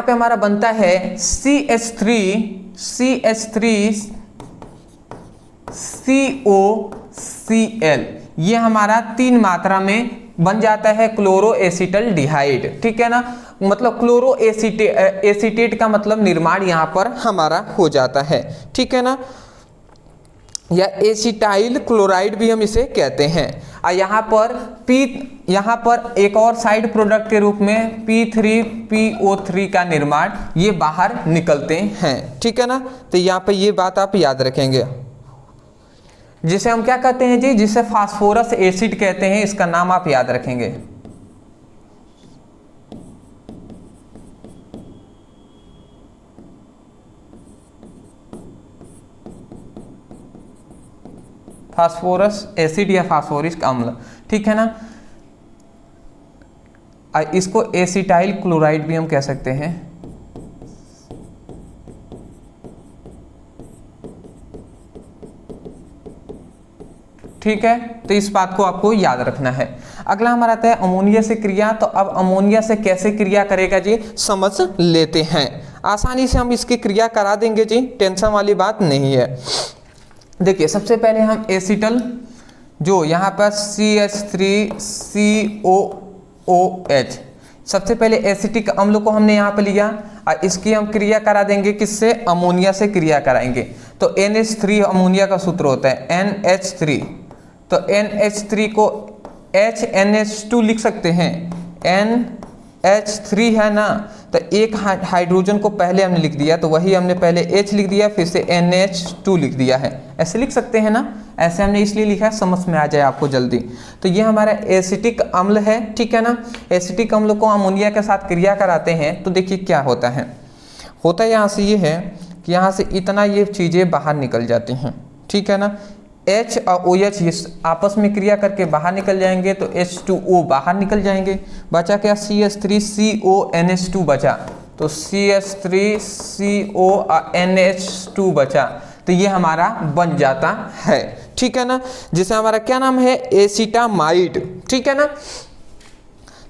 पे हमारा बनता है CH3COCl। ये हमारा 3 मात्रा में बन जाता है क्लोरो एसिटल्डिहाइड। ठीक है ना, मतलब क्लोरो एसीटेट का मतलब निर्माण यहाँ पर हमारा हो जाता है। ठीक है ना, या एसिटाइल क्लोराइड भी हम इसे कहते हैं। और यहाँ पर एक और साइड प्रोडक्ट के रूप में P3PO3 का निर्माण ये बाहर निकलते हैं। ठीक है ना, तो यहाँ पे ये बात आप याद रखेंगे। जिसे हम क्या कहते हैं जी, जिसे फास्फोरस एसिड कहते हैं, इसका नाम आप याद रखेंगे। फास्फोरस एसिड या फास्फोरिक अम्ल। ठीक है ना, इसको एसिटाइल क्लोराइड भी हम कह सकते हैं। ठीक है, तो इस बात को आपको याद रखना है। अगला हमारा आता है अमोनिया से क्रिया। तो अब अमोनिया से कैसे क्रिया करेगा जी, समझ लेते हैं। आसानी से हम इसकी क्रिया करा देंगे जी, टेंशन वाली बात नहीं है। देखिए सबसे पहले हम एसिटल, जो यहाँ पर CH3COOH, सबसे पहले एसिटिक अम्ल को हमने यहाँ पर लिया और इसकी हम क्रिया करा देंगे किससे, अमोनिया से क्रिया कराएंगे। तो NH3 अमोनिया का सूत्र होता है NH3, तो NH3 को HNH2 लिख सकते हैं, NH3 है ना, तो एक हाइड्रोजन को पहले हमने लिख दिया, तो वही हमने पहले H लिख दिया, फिर से NH2 लिख दिया है, ऐसे लिख सकते हैं ना, ऐसे हमने इसलिए लिखा है समझ में आ जाए आपको जल्दी। तो ये हमारा एसिटिक अम्ल है, ठीक है ना। एसिटिक अम्ल को अमोनिया के साथ क्रिया कराते हैं तो देखिए क्या होता है, होता यहाँ से ये है कि यहाँ से इतना ये चीज़ें बाहर निकल जाती हैं, ठीक है ना। H और OH ये आपस में क्रिया करके बाहर निकल जाएंगे, तो H2O बाहर निकल जाएंगे, बचा क्या, CH3CONH2 बचा, तो CH3CO और NH2 बचा, तो ये हमारा बन जाता है, ठीक है ना, जिसे हमारा क्या नाम है, एसिटामाइड, ठीक है ना।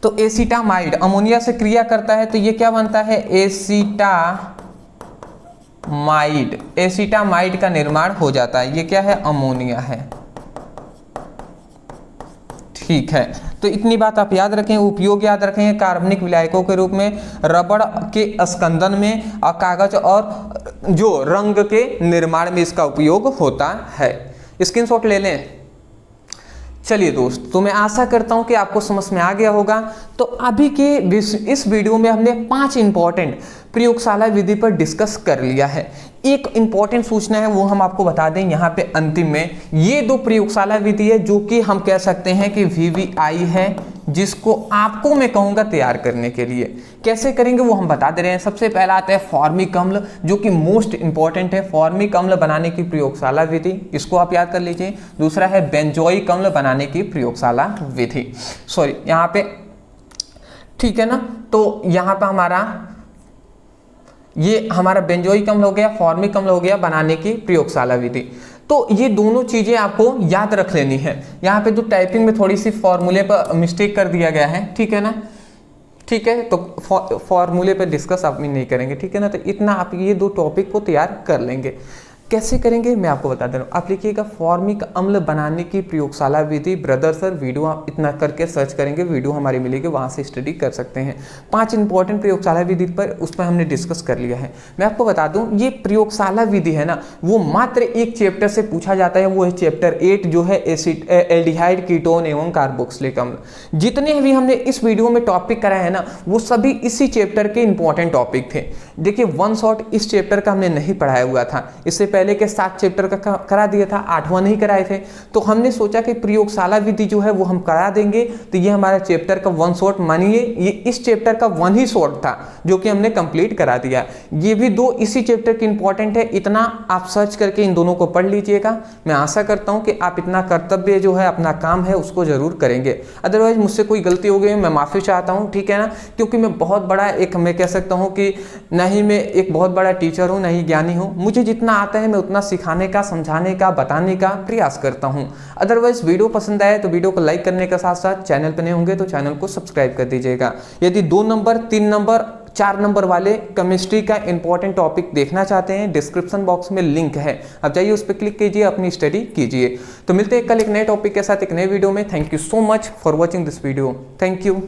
तो एसिटामाइड अमोनिया से क्रिया करता है तो ये क्या बनता है, एसिटामाइड, एसिटामाइड का निर्माण हो जाता है, ये क्या है, अमोनिया है, ठीक है। तो इतनी बात आप याद रखें, उपयोग याद रखें, कार्बनिक विलायकों के रूप में, रबड़ के स्कंदन में और कागज और जो रंग के निर्माण में इसका उपयोग होता है। स्क्रीनशॉट ले लें। चलिए दोस्त, तो मैं आशा करता हूं कि आपको समझ में आ गया होगा। तो अभी के इस वीडियो में हमने 5 इंपॉर्टेंट प्रयोगशाला विधि पर डिस्कस कर लिया है। एक इंपॉर्टेंट सूचना है वो हम आपको बता दें यहाँ पे अंतिम में, ये 2 प्रयोगशाला विधि है जो कि हम कह सकते हैं कि VVI है, जिसको आपको मैं कहूँगा तैयार करने के लिए। कैसे करेंगे वो हम बता दे रहे हैं। सबसे पहला आता है फॉर्मिक अम्ल, जो कि मोस्ट इंपॉर्टेंट है, फॉर्मिक अम्ल बनाने की प्रयोगशाला विधि, इसको आप याद कर लीजिए। दूसरा है बेंजोइक अम्ल बनाने की प्रयोगशाला विधि, सॉरी यहाँ पे, ठीक है ना। तो यहाँ पे ये हमारा बेंजोइक अम्ल हो गया, फॉर्मिक अम्ल हो गया बनाने की प्रयोगशाला विधि। तो ये दोनों चीजें आपको याद रख लेनी है। यहाँ पे जो टाइपिंग में थोड़ी सी फॉर्मूले पर मिस्टेक कर दिया गया है, ठीक है ना, ठीक है, तो फॉर्मूले पे डिस्कस आप नहीं करेंगे, ठीक है ना। तो इतना आप ये 2 टॉपिक को तैयार कर लेंगे। कैसे करेंगे मैं आपको बता दे रहा हूँ। आप लिखिएगा फॉर्मिक अम्ल बनाने की प्रयोगशाला विधि, ब्रदर सर वीडियो आप इतना करके सर्च करेंगे, वीडियो हमारी मिलेगी, वहाँ से स्टडी कर सकते हैं। 5 इंपॉर्टेंट प्रयोगशाला विधि पर उस पर हमने डिस्कस कर लिया है। मैं आपको बता दूं, ये प्रयोगशाला विधि है ना, वो मात्र एक चैप्टर से पूछा जाता है, वो है चैप्टर 8 जो है एल्डिहाइड, कीटोन एवं कार्बोक्सिलिक अम्ल। जितने भी हमने इस वीडियो में टॉपिक कराए हैं ना, वो सभी इसी चैप्टर के इंपॉर्टेंट टॉपिक थे। देखिए वन शॉट इस चैप्टर का हमने नहीं पढ़ाया हुआ था, इससे पहले के 7 चैप्टर का करा दिया था, 8वां नहीं कराए थे। तो हमने सोचा कि प्रयोगशाला विधि जो है वो हम करा देंगे, तो ये हमारा चैप्टर का वन शॉट मानिए, ये इस चैप्टर का 1 ही शॉट था जो कि हमने कंप्लीट करा दिया। ये भी 2 इसी चैप्टर के इंपॉर्टेंट है, इतना आप सर्च करके इन दोनों को पढ़ लीजिएगा। मैं आशा करता हूं कि आप इतना कर्तव्य जो है, अपना काम है, उसको जरूर करेंगे। अदरवाइज मुझसे कोई गलती हो गई मैं माफी चाहता हूं, ठीक है ना, क्योंकि मैं बहुत बड़ा एक, मैं कह सकता हूं कि नहीं मैं एक बहुत बड़ा टीचर हूं, नहीं ज्ञानी हूं, मुझे जितना आता है मैं उतना सिखाने का, समझाने का, बताने का प्रयास करता हूं। अदरवाइज वीडियो पसंद आए तो वीडियो को लाइक करने के साथ साथ चैनल पर नए होंगे तो चैनल को सब्सक्राइब कर दीजिएगा। यदि 2 नंबर, 3 नंबर, 4 नंबर वाले केमिस्ट्री का इंपॉर्टेंट टॉपिक देखना चाहते हैं, डिस्क्रिप्शन बॉक्स में लिंक है, आप जाइए उस पर क्लिक कीजिए, अपनी स्टडी कीजिए। तो मिलते हैं कल एक नए टॉपिक के साथ एक नए वीडियो में। Thank you so much for watching this video. Thank you.